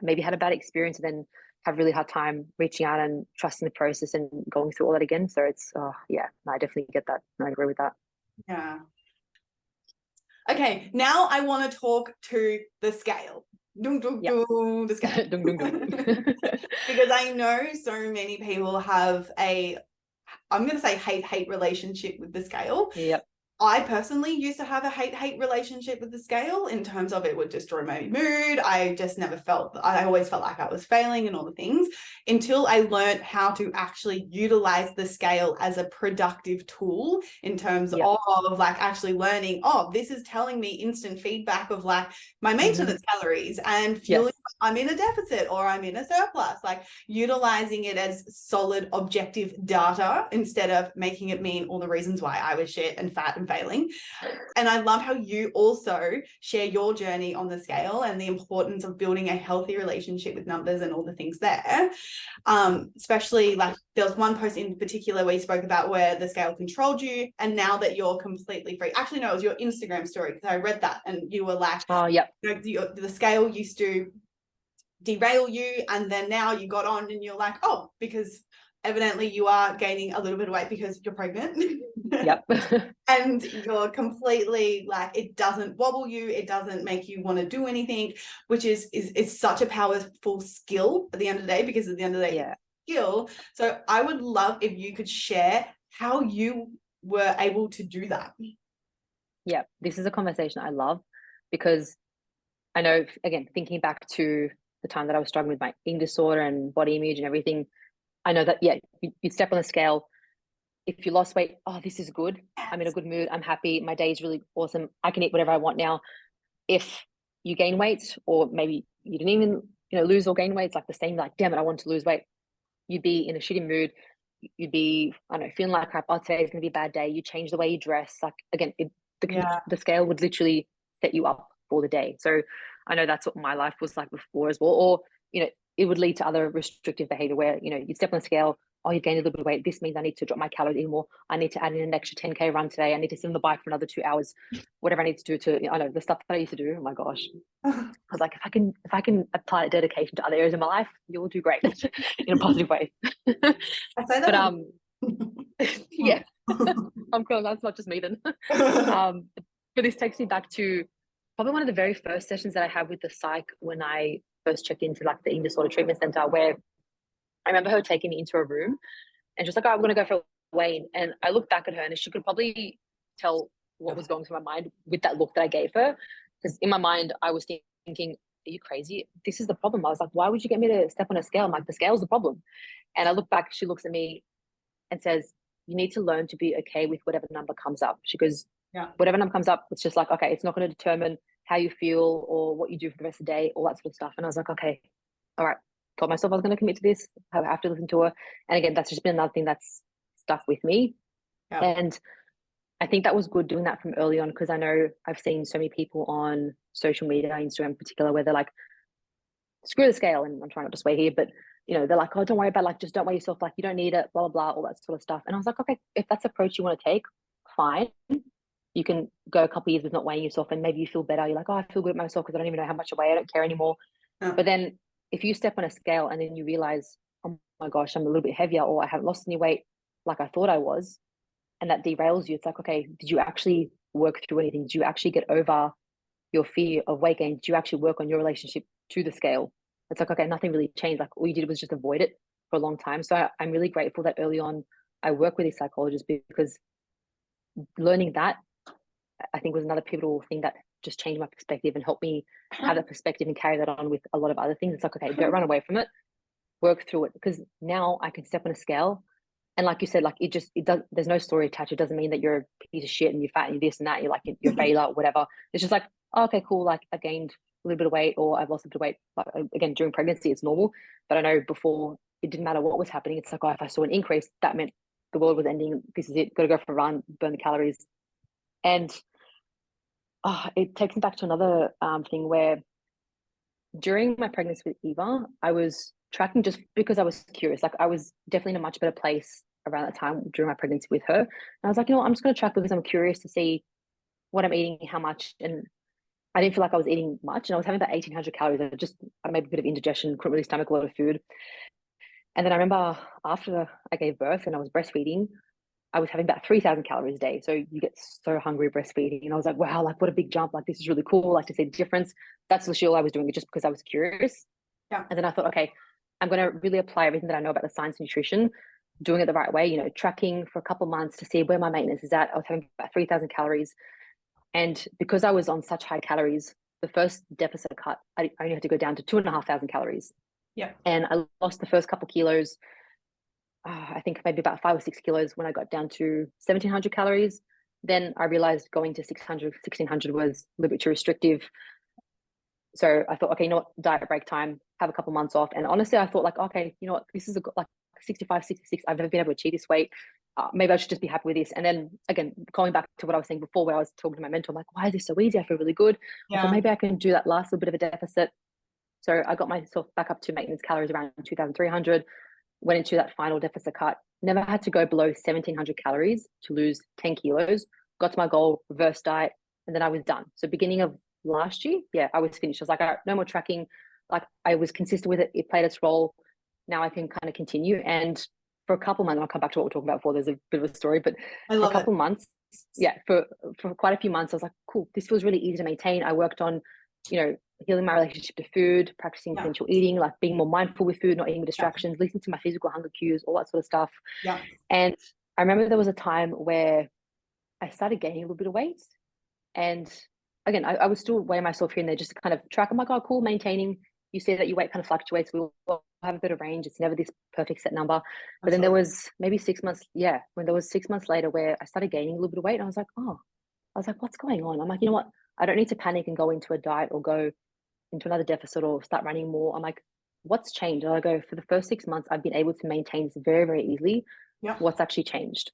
maybe had a bad experience and then have really hard time reaching out and trusting the process and going through all that again. So it's I definitely get that. I agree with that. Yeah. Okay, now I want to talk to the scale. The scale. Because I know so many people have a I'm going to say hate relationship with the scale. Yep. I personally used to have a hate relationship with the scale, in terms of it would destroy my mood. I just never felt, I always felt like I was failing and all the things, until I learned how to actually utilize the scale as a productive tool, in terms Yep. of like actually learning, oh, this is telling me instant feedback of like my maintenance calories and fueling. Yes. I'm in a deficit or I'm in a surplus, like utilizing it as solid objective data instead of making it mean all the reasons why I was shit and fat and failing. And I love how you also share your journey on the scale and the importance of building a healthy relationship with numbers and all the things there. Especially like there was one post in particular where you spoke about where the scale controlled you, and now that you're completely free. Actually, no, it was your Instagram story, because I read that and you were like, oh, yep, the scale used to derail you, and then now you got on and you're like, oh, because evidently you are gaining a little bit of weight because you're pregnant. yep. And you're completely like, it doesn't wobble you, it doesn't make you want to do anything, which is such a powerful skill at the end of the day, because at the end of the day, Yeah. skill. So I would love if you could share how you were able to do that. Yeah, this is a conversation I love, because I know, again, thinking back to the time that I was struggling with my eating disorder and body image and everything, I know that, yeah, you step on the scale. If you lost weight, oh, this is good. I'm in a good mood. I'm happy. My day is really awesome. I can eat whatever I want now. If you gain weight, or maybe you didn't even, lose or gain weight, it's like the same, like, damn it, I want to lose weight. You'd be in a shitty mood. You'd be, I don't know, feeling like crap. Oh, today's going to be a bad day. You change the way you dress. Like, again, the scale would literally set you up for the day. So I know that's what my life was like before as well. Or, it would lead to other restrictive behavior where, you step on the scale, oh, you've gained a little bit of weight. This means I need to drop my calories even more. I need to add in an extra 10K run today. I need to sit on the bike for another 2 hours, whatever I need to do to, I know the stuff that I used to do. Oh my gosh. I was like, if I can apply dedication to other areas of my life, you'll do great in a positive way. I say that. But yeah, I'm cool. That's not just me then. But this takes me back to probably one of the very first sessions that I had with the psych when I first checked into like the eating disorder treatment center, where I remember her taking me into a room and just like, oh, I'm going to go for a weigh. And I looked back at her and she could probably tell what was going through my mind with that look that I gave her. Because in my mind, I was thinking, are you crazy? This is the problem. I was like, why would you get me to step on a scale? I'm like, the scale's the problem. And I look back, she looks at me and says, you need to learn to be okay with whatever number comes up. She goes, whatever number comes up, it's just like, okay, it's not going to determine how you feel or what you do for the rest of the day, all that sort of stuff. And I was like, okay, all right. Told myself I was going to commit to this. I have to listen to her. And again, that's just been another thing that's stuck with me. And I think that was good doing that from early on, because I know I've seen so many people on social media, Instagram in particular, where they're like, screw the scale. And I'm trying not to swear here, but they're like, oh, don't worry about it, like, just don't weigh yourself, like, you don't need it, blah, blah, blah, all that sort of stuff. And I was like, okay, if that's the approach you want to take, fine. You can go a couple of years with not weighing yourself and maybe you feel better. You're like, oh, I feel good with myself because I don't even know how much I weigh. I don't care anymore. But then if you step on a scale and then you realize, oh my gosh, I'm a little bit heavier, or I haven't lost any weight like I thought I was, and that derails you, it's like, okay, did you actually work through anything? Did you actually get over your fear of weight gain? Did you actually work on your relationship to the scale? It's like, okay, nothing really changed. Like all you did was just avoid it for a long time. So I'm really grateful that early on I work with these psychologists, because learning that, I think, was another pivotal thing that just changed my perspective and helped me have that perspective and carry that on with a lot of other things. It's like, okay, don't run away from it, work through it, because now I can step on a scale. And like you said, like it does, there's no story attached. It doesn't mean that you're a piece of shit and you're fat and you're this and that, you're like, you're a failure or whatever. It's just like, oh, okay, cool. Like I gained a little bit of weight or I've lost a bit of weight. Like, again, during pregnancy, it's normal. But I know before, it didn't matter what was happening. It's like, oh, if I saw an increase, that meant the world was ending. This is it. Got to go for a run, burn the calories. And it takes me back to another thing where during my pregnancy with Eva, I was tracking just because I was curious. Like I was definitely in a much better place around that time during my pregnancy with her. And I was like, I'm just going to track because I'm curious to see what I'm eating, how much. And I didn't feel like I was eating much. And I was having about 1,800 calories. I made a bit of indigestion, couldn't really stomach a lot of food. And then I remember after I gave birth and I was breastfeeding, I was having about 3,000 calories a day. So you get so hungry breastfeeding. And I was like, wow, like what a big jump. Like this is really cool. Like to see the difference. That's literally all I was doing it just because I was curious. And then I thought, okay, I'm going to really apply everything that I know about the science of nutrition doing it the right way, you know, tracking for a couple of months to see where my maintenance is at. I was having about 3,000 calories. And because I was on such high calories, the first deficit cut, I only had to go down to 2,500 calories. Yeah. And I lost the first couple of kilos, I think maybe about 5 or 6 kilos when I got down to 1,700 calories. Then I realized going to 600, 1,600 was a little bit too restrictive. So I thought, okay, you know what, diet break time, have a couple months off. And honestly, I thought like, okay, you know what, this is like 65, 66. I've never been able to achieve this weight. Maybe I should just be happy with this. And then again, going back to what I was saying before, where I was talking to my mentor, I'm like, why is this so easy? I feel really good. I thought maybe I can do that last little bit of a deficit. So I got myself back up to maintenance calories around 2,300, went into that final deficit cut, never had to go below 1,700 calories to lose 10 kilos, got to my goal, reverse diet, and then I was done. So beginning of last year, yeah, I was finished. I was like, all right, no more tracking. Like I was consistent with it. It played its role. Now I can kind of continue. And for a couple of months, I'll come back to what we're talking about before. There's a bit of a story, but for a couple of months, yeah, for quite a few months, I was like, cool, this feels really easy to maintain. I worked on, you know, healing my relationship to food, practicing essential eating, like being more mindful with food, not eating with distractions, listening to my physical hunger cues, all that sort of stuff. Yeah. And I remember there was a time where I started gaining a little bit of weight. And again, I was still weighing myself here and there just to kind of track. I'm like, oh, cool, maintaining. You see that your weight kind of fluctuates. We will have a bit of range. It's never this perfect set number. But then there was maybe 6 months, when there was 6 months later where I started gaining a little bit of weight. And I was like, what's going on? I'm like, you know what? I don't need to panic and go into a diet or go into another deficit or start running more. I'm like, what's changed? And I go, for the first 6 months, I've been able to maintain this very, very easily. Yeah. What's actually changed?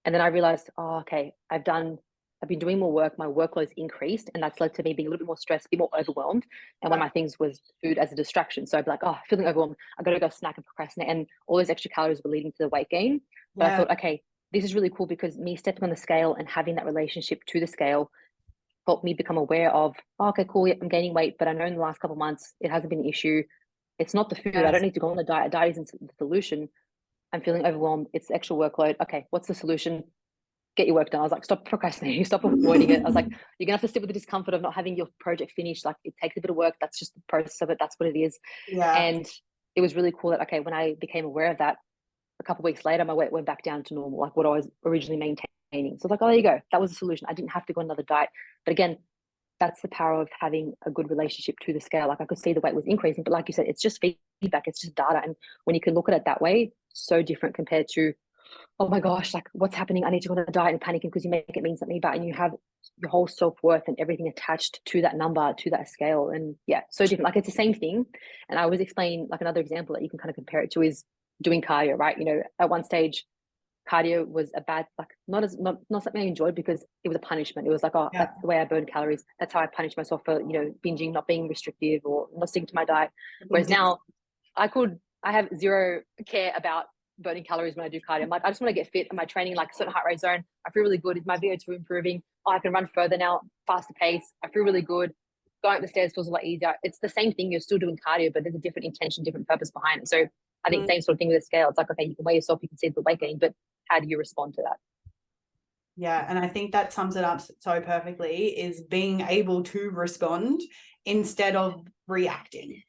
And then I realized, okay, I've been doing more work. My workload's increased, and that's led to me being a little bit more stressed, a bit more overwhelmed. And one of my things was food as a distraction. So I'd be like, feeling overwhelmed. I got to go snack and procrastinate. And all those extra calories were leading to the weight gain. But I thought, okay, this is really cool because me stepping on the scale and having that relationship to the scale helped me become aware of, okay, cool, I'm gaining weight, but I know in the last couple of months, it hasn't been an issue. It's not the food. I don't need to go on the diet. Diet isn't the solution. I'm feeling overwhelmed. It's extra workload. Okay, what's the solution? Get your work done. I was like, stop procrastinating, stop avoiding it. I was like, you're gonna have to sit with the discomfort of not having your project finished. Like it takes a bit of work. That's just the process of it. That's what it is. Yeah. And it was really cool that, okay, when I became aware of that, a couple of weeks later, my weight went back down to normal, like what I was originally maintaining. So I was like, oh, there you go. That was the solution. I didn't have to go on another diet. But again, that's the power of having a good relationship to the scale. Like I could see the weight was increasing, but like you said, it's just feedback. It's just data. And when you can look at it that way, so different compared to, oh my gosh, like what's happening? I need to go on a diet and panicking because you make it mean something about, and you have your whole self-worth and everything attached to that number, to that scale. And yeah, so different. Like it's the same thing. And I was explaining, like another example that you can kind of compare it to is doing cardio, right? You know, at one stage, cardio was a bad, like not something I enjoyed because it was a punishment. It was like, that's the way I burn calories. That's how I punish myself for, you know, binging, not being restrictive or not sticking to my diet. Whereas now I have zero care about burning calories when I do cardio. I'm like, I just want to get fit. Am I training like a certain heart rate zone? I feel really good. Is my VO2 improving? I can run further now, faster pace. I feel really good. Going up the stairs feels a lot easier. It's the same thing. You're still doing cardio, but there's a different intention, different purpose behind it. So I think same sort of thing with the scale. It's like, okay, you can weigh yourself, you can see the weight gain, but how do you respond to that? Yeah, and I think that sums it up so perfectly, is being able to respond instead of reacting,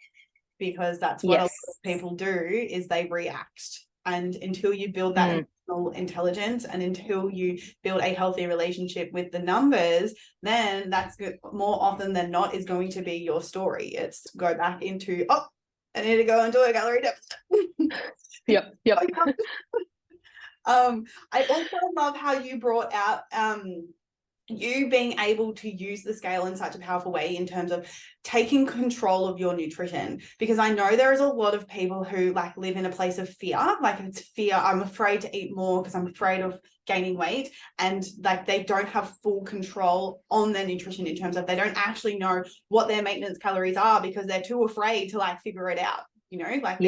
because that's what a lot of people do, is they react. And until you build that emotional intelligence and until you build a healthy relationship with the numbers, then that's more often than not is going to be your story. It's go back into, I need to go into a calorie deficit. Yep. I also love how you brought out you being able to use the scale in such a powerful way in terms of taking control of your nutrition, because I know there is a lot of people who like live in a place of fear. Like it's fear, I'm afraid to eat more because I'm afraid of gaining weight, and like they don't have full control on their nutrition in terms of they don't actually know what their maintenance calories are because they're too afraid to like figure it out, you know, like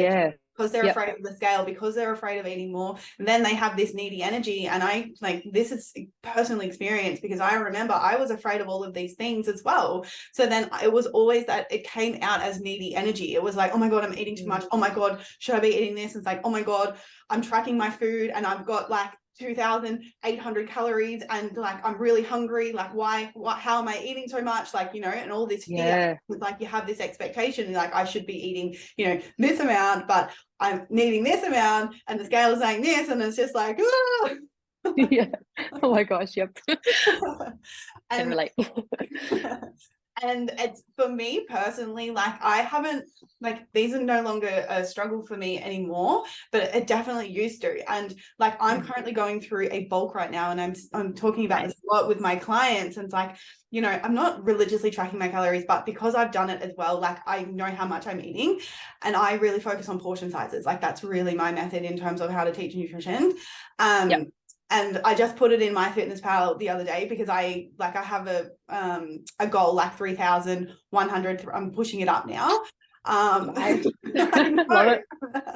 because they're afraid of the scale, because they're afraid of eating more. And then they have this needy energy. And I like, this is personal experience because I remember I was afraid of all of these things as well. So then it was always that it came out as needy energy. It was like, oh my God, I'm eating too much. Oh my God, should I be eating this? It's like, oh my God, I'm tracking my food and I've got like 2,800 calories and like I'm really hungry, like how am I eating so much, like, you know, and all this fear, like you have this expectation like I should be eating, you know, this amount, but I'm needing this amount and the scale is saying this, and it's just like Yeah. Oh my gosh, yep. Can and relate. and it's, for me personally, like I haven't, like these are no longer a struggle for me anymore, but it definitely used to. And like I'm currently going through a bulk right now, and I'm talking about this a lot with my clients, and it's like, you know, I'm not religiously tracking my calories, but because I've done it as well, like I know how much I'm eating, and I really focus on portion sizes. Like that's really my method in terms of how to teach nutrition. And I just put it in MyFitnessPal the other day because I have a goal like 3,100. I'm pushing it up now. Nice. Love it.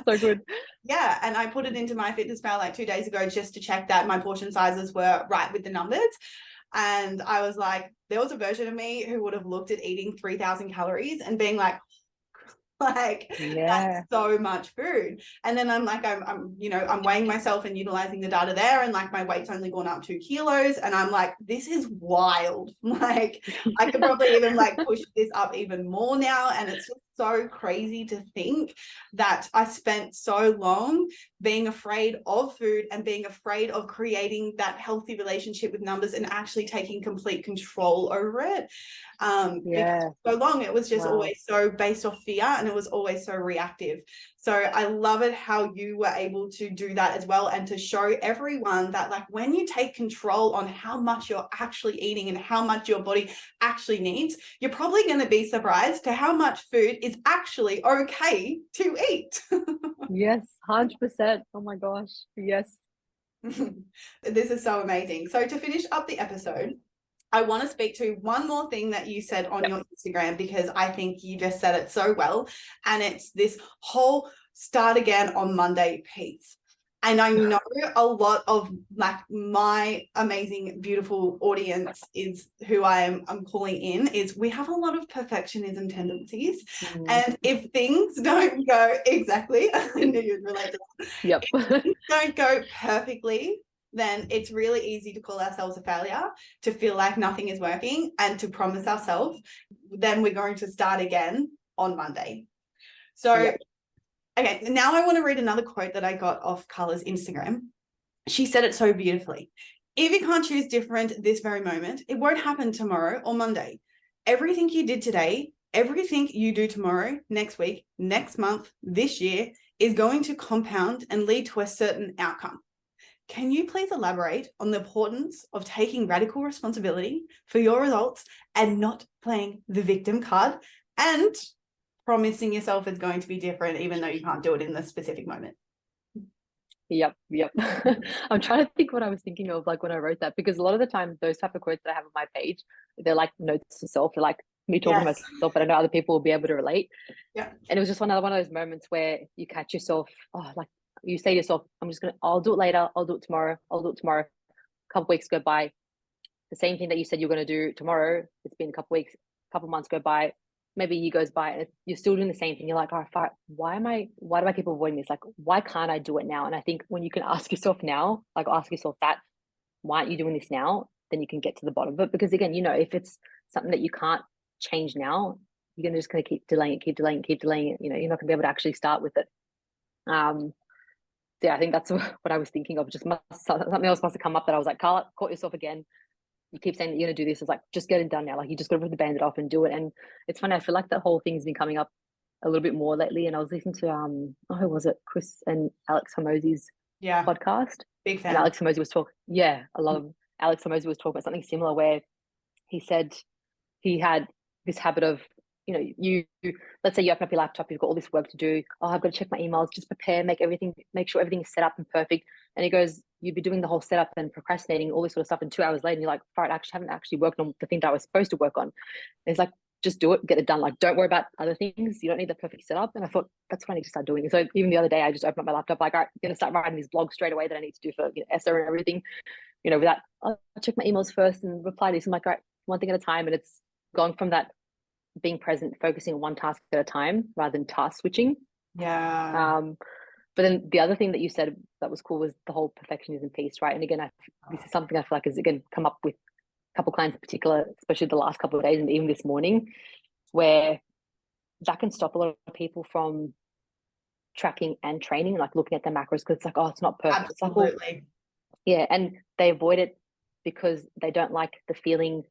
So good. Yeah, and I put it into MyFitnessPal like 2 days ago just to check that my portion sizes were right with the numbers. And I was like, there was a version of me who would have looked at eating 3,000 calories and being like, that's so much food. And then I'm like, I'm you know, I'm weighing myself and utilizing the data there, and like my weight's only gone up 2 kilos, and I'm like, this is wild. Like I could probably even like push this up even more now. And it's just so crazy to think that I spent so long being afraid of food and being afraid of creating that healthy relationship with numbers and actually taking complete control over it. Because so long it was just always so based off fear, and it was always so reactive. So I love it how you were able to do that as well, and to show everyone that like when you take control on how much you're actually eating and how much your body actually needs, you're probably going to be surprised to how much food is actually okay to eat. Yes, 100%. Oh my gosh. Yes. This is so amazing. So to finish up the episode, I want to speak to one more thing that you said on your Instagram, because I think you just said it so well. And it's this whole start again on Monday piece. And I know a lot of like my amazing, beautiful audience is who I'm calling in, is we have a lot of perfectionism tendencies. And if things don't go exactly, I knew you'd relate to that. If things don't go perfectly, then it's really easy to call ourselves a failure, to feel like nothing is working, and to promise ourselves, then we're going to start again on Monday. So, okay, now I want to read another quote that I got off Karla's Instagram. She said it so beautifully. If you can't choose different this very moment, it won't happen tomorrow or Monday. Everything you did today, everything you do tomorrow, next week, next month, this year, is going to compound and lead to a certain outcome. Can you please elaborate on the importance of taking radical responsibility for your results and not playing the victim card, and promising yourself it's going to be different even though you can't do it in the specific moment? Yep. I'm trying to think what I was thinking of like when I wrote that, because a lot of the time those type of quotes that I have on my page, they're like notes to self, they're like me talking to myself, but I know other people will be able to relate. And it was just one of those moments where you catch yourself, like you say to yourself, I'll do it later, I'll do it tomorrow. A couple weeks go by, the same thing that you said you're going to do tomorrow, it's been a couple weeks, a couple months go by, maybe a year goes by, and you're still doing the same thing. You're like, oh, why do I keep avoiding this? Like, why can't I do it now? And I think when you can ask yourself now, like ask yourself that, why aren't you doing this now? Then you can get to the bottom of it. Because again, you know, if it's something that you can't change now, you're just going to keep delaying it. You know, you're not going to be able to actually start with it. So yeah, I think that's what I was thinking of. Just something else must have come up that I was like, Karla, caught yourself again. You keep saying that you're going to do this. It's like, just get it done now. Like, you just got to rip the band-aid off and do it. And it's funny, I feel like that whole thing's been coming up a little bit more lately. And I was listening to who was it? Chris and Alex Hormozi's podcast. Big fan. And Alex Hormozi was talking. Yeah, I love Alex Hormozi was talking about something similar, where he said he had this habit of, you know, you let's say you open up your laptop, you've got all this work to do. Oh, I've got to check my emails, just prepare, make sure everything is set up and perfect. And he goes, you'd be doing the whole setup and procrastinating, all this sort of stuff. And 2 hours later, and you're like, I haven't actually worked on the thing that I was supposed to work on. And it's like, just do it, get it done. Like, don't worry about other things. You don't need the perfect setup. And I thought, that's what I need to start doing. So even the other day, I just opened up my laptop, like, all right, I'm going to start writing these blogs straight away that I need to do for, ESSA and everything. You know, without, I'll check my emails first and reply to this. I'm like, all right, one thing at a time. And it's gone from that being present, focusing on one task at a time rather than task switching. But then the other thing that you said that was cool was the whole perfectionism piece, right? And again, this is something I feel like has again come up with a couple clients in particular, especially the last couple of days and even this morning, where that can stop a lot of people from tracking and training, like looking at their macros, because it's like, oh, it's not perfect. It's like, well, Absolutely. yeah, and they avoid it because they don't like the feeling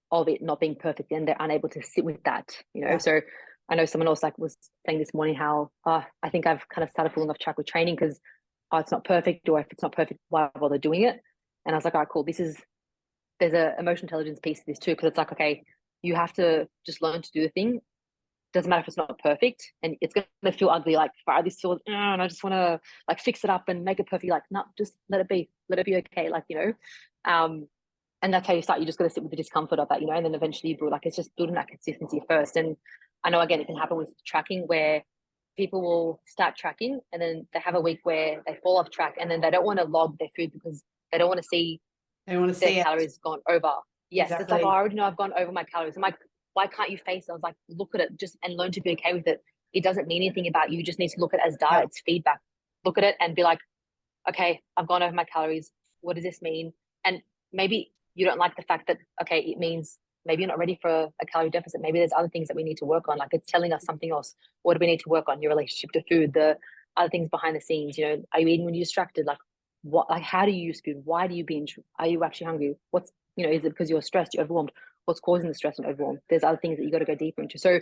of it not being perfect, and they're unable to sit with that, you know. Yeah. So I know someone else like was saying this morning how I think I've kind of started falling off track with training because it's not perfect, or if it's not perfect, why bother doing it? And I was like, all right, cool. There's a emotional intelligence piece to this too, because it's like, okay, you have to just learn to do the thing. Doesn't matter if it's not perfect, and it's gonna feel ugly. Like, this feels, and I just want to like fix it up and make it perfect. Like, no, just let it be okay. Like, you know, and that's how you start. You just got to sit with the discomfort of that, you know, and then eventually you build, like, it's just building that consistency first. And I know again, it can happen with tracking where people will start tracking and then they have a week where they fall off track and then they don't want to log their food because they don't want to see They want to their see it. calories gone over. Yes, it's like, oh, Exactly. I already know I've gone over my calories. I'm like, why can't you face it? I was like, look at it just and learn to be okay with it. It doesn't mean anything about you. You just need to look at it as data. Yeah. It's feedback. Look at it and be like, okay, I've gone over my calories. What does this mean? And maybe you don't like the fact that, okay, it means maybe you're not ready for a calorie deficit. Maybe there's other things that we need to work on. Like, it's telling us something else. What do we need to work on? Your relationship to food, the other things behind the scenes. You know, are you eating when you're distracted? Like, what, like, how do you use food? Why do you binge? Are you actually hungry? What's, you know, is it because you're stressed, you're overwhelmed? What's causing the stress and overwhelm? There's other things that you got to go deeper into. So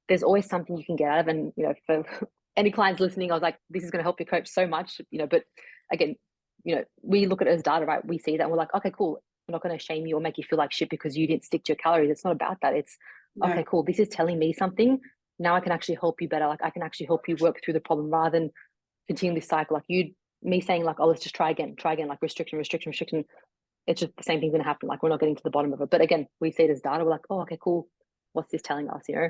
there's always something you can get out of. And, you know, for any clients listening, I was like, this is going to help your coach so much, you know. But again, you know, we look at it as data, right? We see that and we're like, okay, cool. I'm not going to shame you or make you feel like shit because you didn't stick to your calories. It's not about that. It's No. okay, cool. This is telling me something. Now I can actually help you better. Like, I can actually help you work through the problem rather than continue this cycle. Like, me saying like, oh, let's just try again, like restriction. It's just the same thing's going to happen. Like, we're not getting to the bottom of it. But again, we see it as data. We're like, oh, okay, cool. What's this telling us, you know?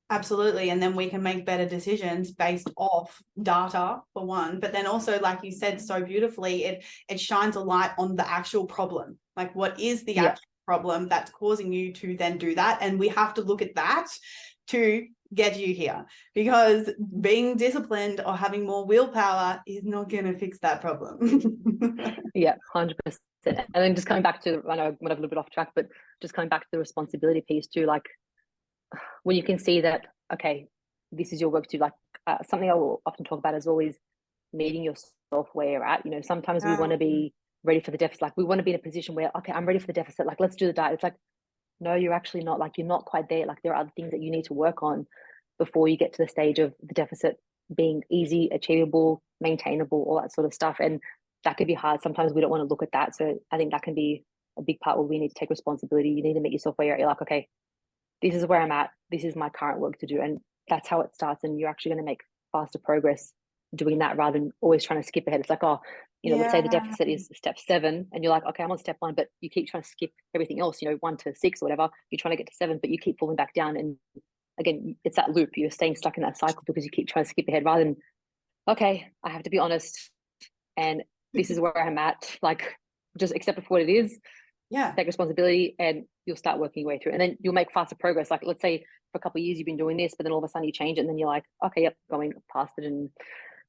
Absolutely. And then we can make better decisions based off data, for one. But then also, like you said so beautifully, it shines a light on the actual problem. Like, what is the Yeah. actual problem that's causing you to then do that? And we have to look at that to get you here, because being disciplined or having more willpower is not going to fix that problem. Yeah, 100%. And then just coming back to, I know I went a little bit off track, but just coming back to the responsibility piece too, like, when you can see that, okay, this is your work to, like, something I will often talk about is always meeting yourself where you're at. You know, sometimes we want to be ready for the deficit. Like, we want to be in a position where, okay, I'm ready for the deficit. Like, let's do the diet. It's like, no, you're actually not. Like, you're not quite there. Like, there are other things that you need to work on before you get to the stage of the deficit being easy, achievable, maintainable, all that sort of stuff. And that could be hard. Sometimes we don't want to look at that. So I think that can be a big part where we need to take responsibility. You need to meet yourself where you're like, okay, this is where I'm at. This is my current work to do. And that's how it starts. And you're actually going to make faster progress doing that rather than always trying to skip ahead. It's like, oh, you know, let's say the deficit is step 7 and you're like, okay, I'm on step 1, but you keep trying to skip everything else, you know, 1 to 6 or whatever. You're trying to get to 7, but you keep falling back down. And again, it's that loop. You're staying stuck in that cycle because you keep trying to skip ahead rather than, okay, I have to be honest. And this is where I'm at. Like, just accept it for what it is. Yeah. Take responsibility, and you'll start working your way through. And then you'll make faster progress. Like, let's say for a couple of years you've been doing this, but then all of a sudden you change it, and then you're like, okay, yep, going past it and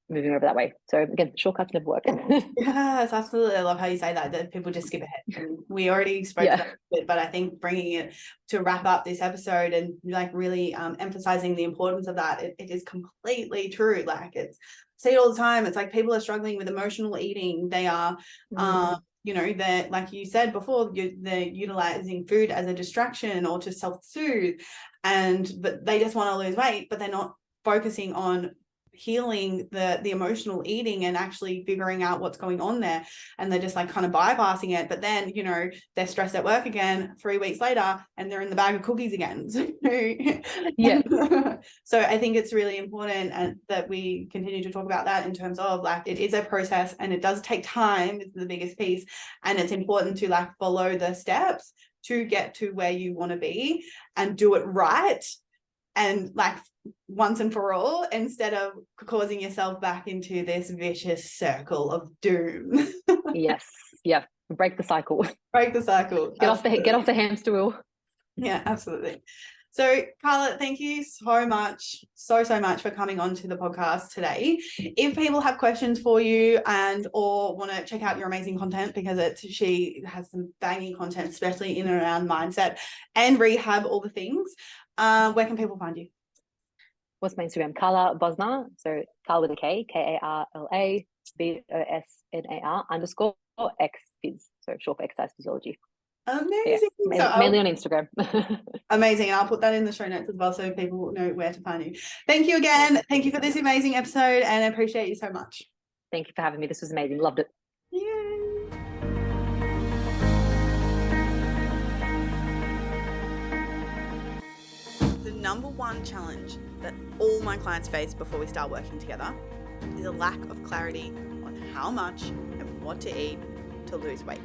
moving over that way. So again, shortcuts never work. Yes, absolutely. I love how you say that people just skip ahead. And we already spoke Yeah. about it, but I think bringing it to wrap up this episode and like really emphasizing the importance of that, it is completely true. Like, it's, I see it all the time. It's like people are struggling with emotional eating. They are, you know, they're, like you said before, they're utilizing food as a distraction or to self-soothe, but they just want to lose weight, but they're not focusing on healing the emotional eating and actually figuring out what's going on there, and they're just like kind of bypassing it. But then, you know, they're stressed at work again 3 weeks later and they're in the bag of cookies again. So Yeah. so I think it's really important and that we continue to talk about that in terms of, like, it is a process and it does take time. It's the biggest piece, and it's important to, like, follow the steps to get to where you want to be and do it right, and, like, once and for all, instead of causing yourself back into this vicious circle of doom. Yes. Yeah. Break the cycle. Break the cycle. Get off the hamster wheel. Yeah, absolutely. So, Karla, thank you so much for coming on to the podcast today. If people have questions for you or want to check out your amazing content, because she has some banging content, especially in and around mindset and rehab, all the things, where can people find you? What's my Instagram? Karla Bosnar. So Karla with a K, KarlaBosnar _XPhys. So short for exercise physiology. Amazing. Yeah, mainly on Instagram. Amazing. And I'll put that in the show notes as well so people know where to find you. Thank you again. Thank you for this amazing episode, and I appreciate you so much. Thank you for having me. This was amazing. Loved it. Yay. The number one challenge that all my clients face before we start working together is a lack of clarity on how much and what to eat to lose weight.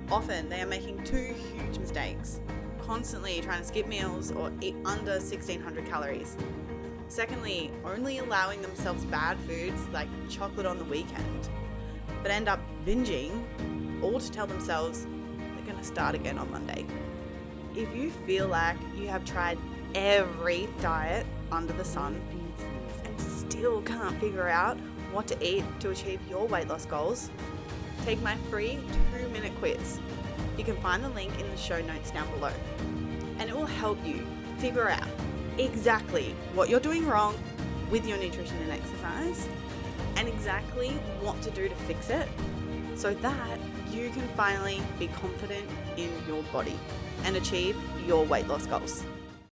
Often they are making two huge mistakes, constantly trying to skip meals or eat under 1,600 calories. Secondly, only allowing themselves bad foods like chocolate on the weekend, but end up binging, all to tell themselves they're going to start again on Monday. If you feel like you have tried every diet under the sun and still can't figure out what to eat to achieve your weight loss goals, take my free 2-minute quiz. You can find the link in the show notes down below. And it will help you figure out exactly what you're doing wrong with your nutrition and exercise, and exactly what to do to fix it, so that you can finally be confident in your body and achieve your weight loss goals.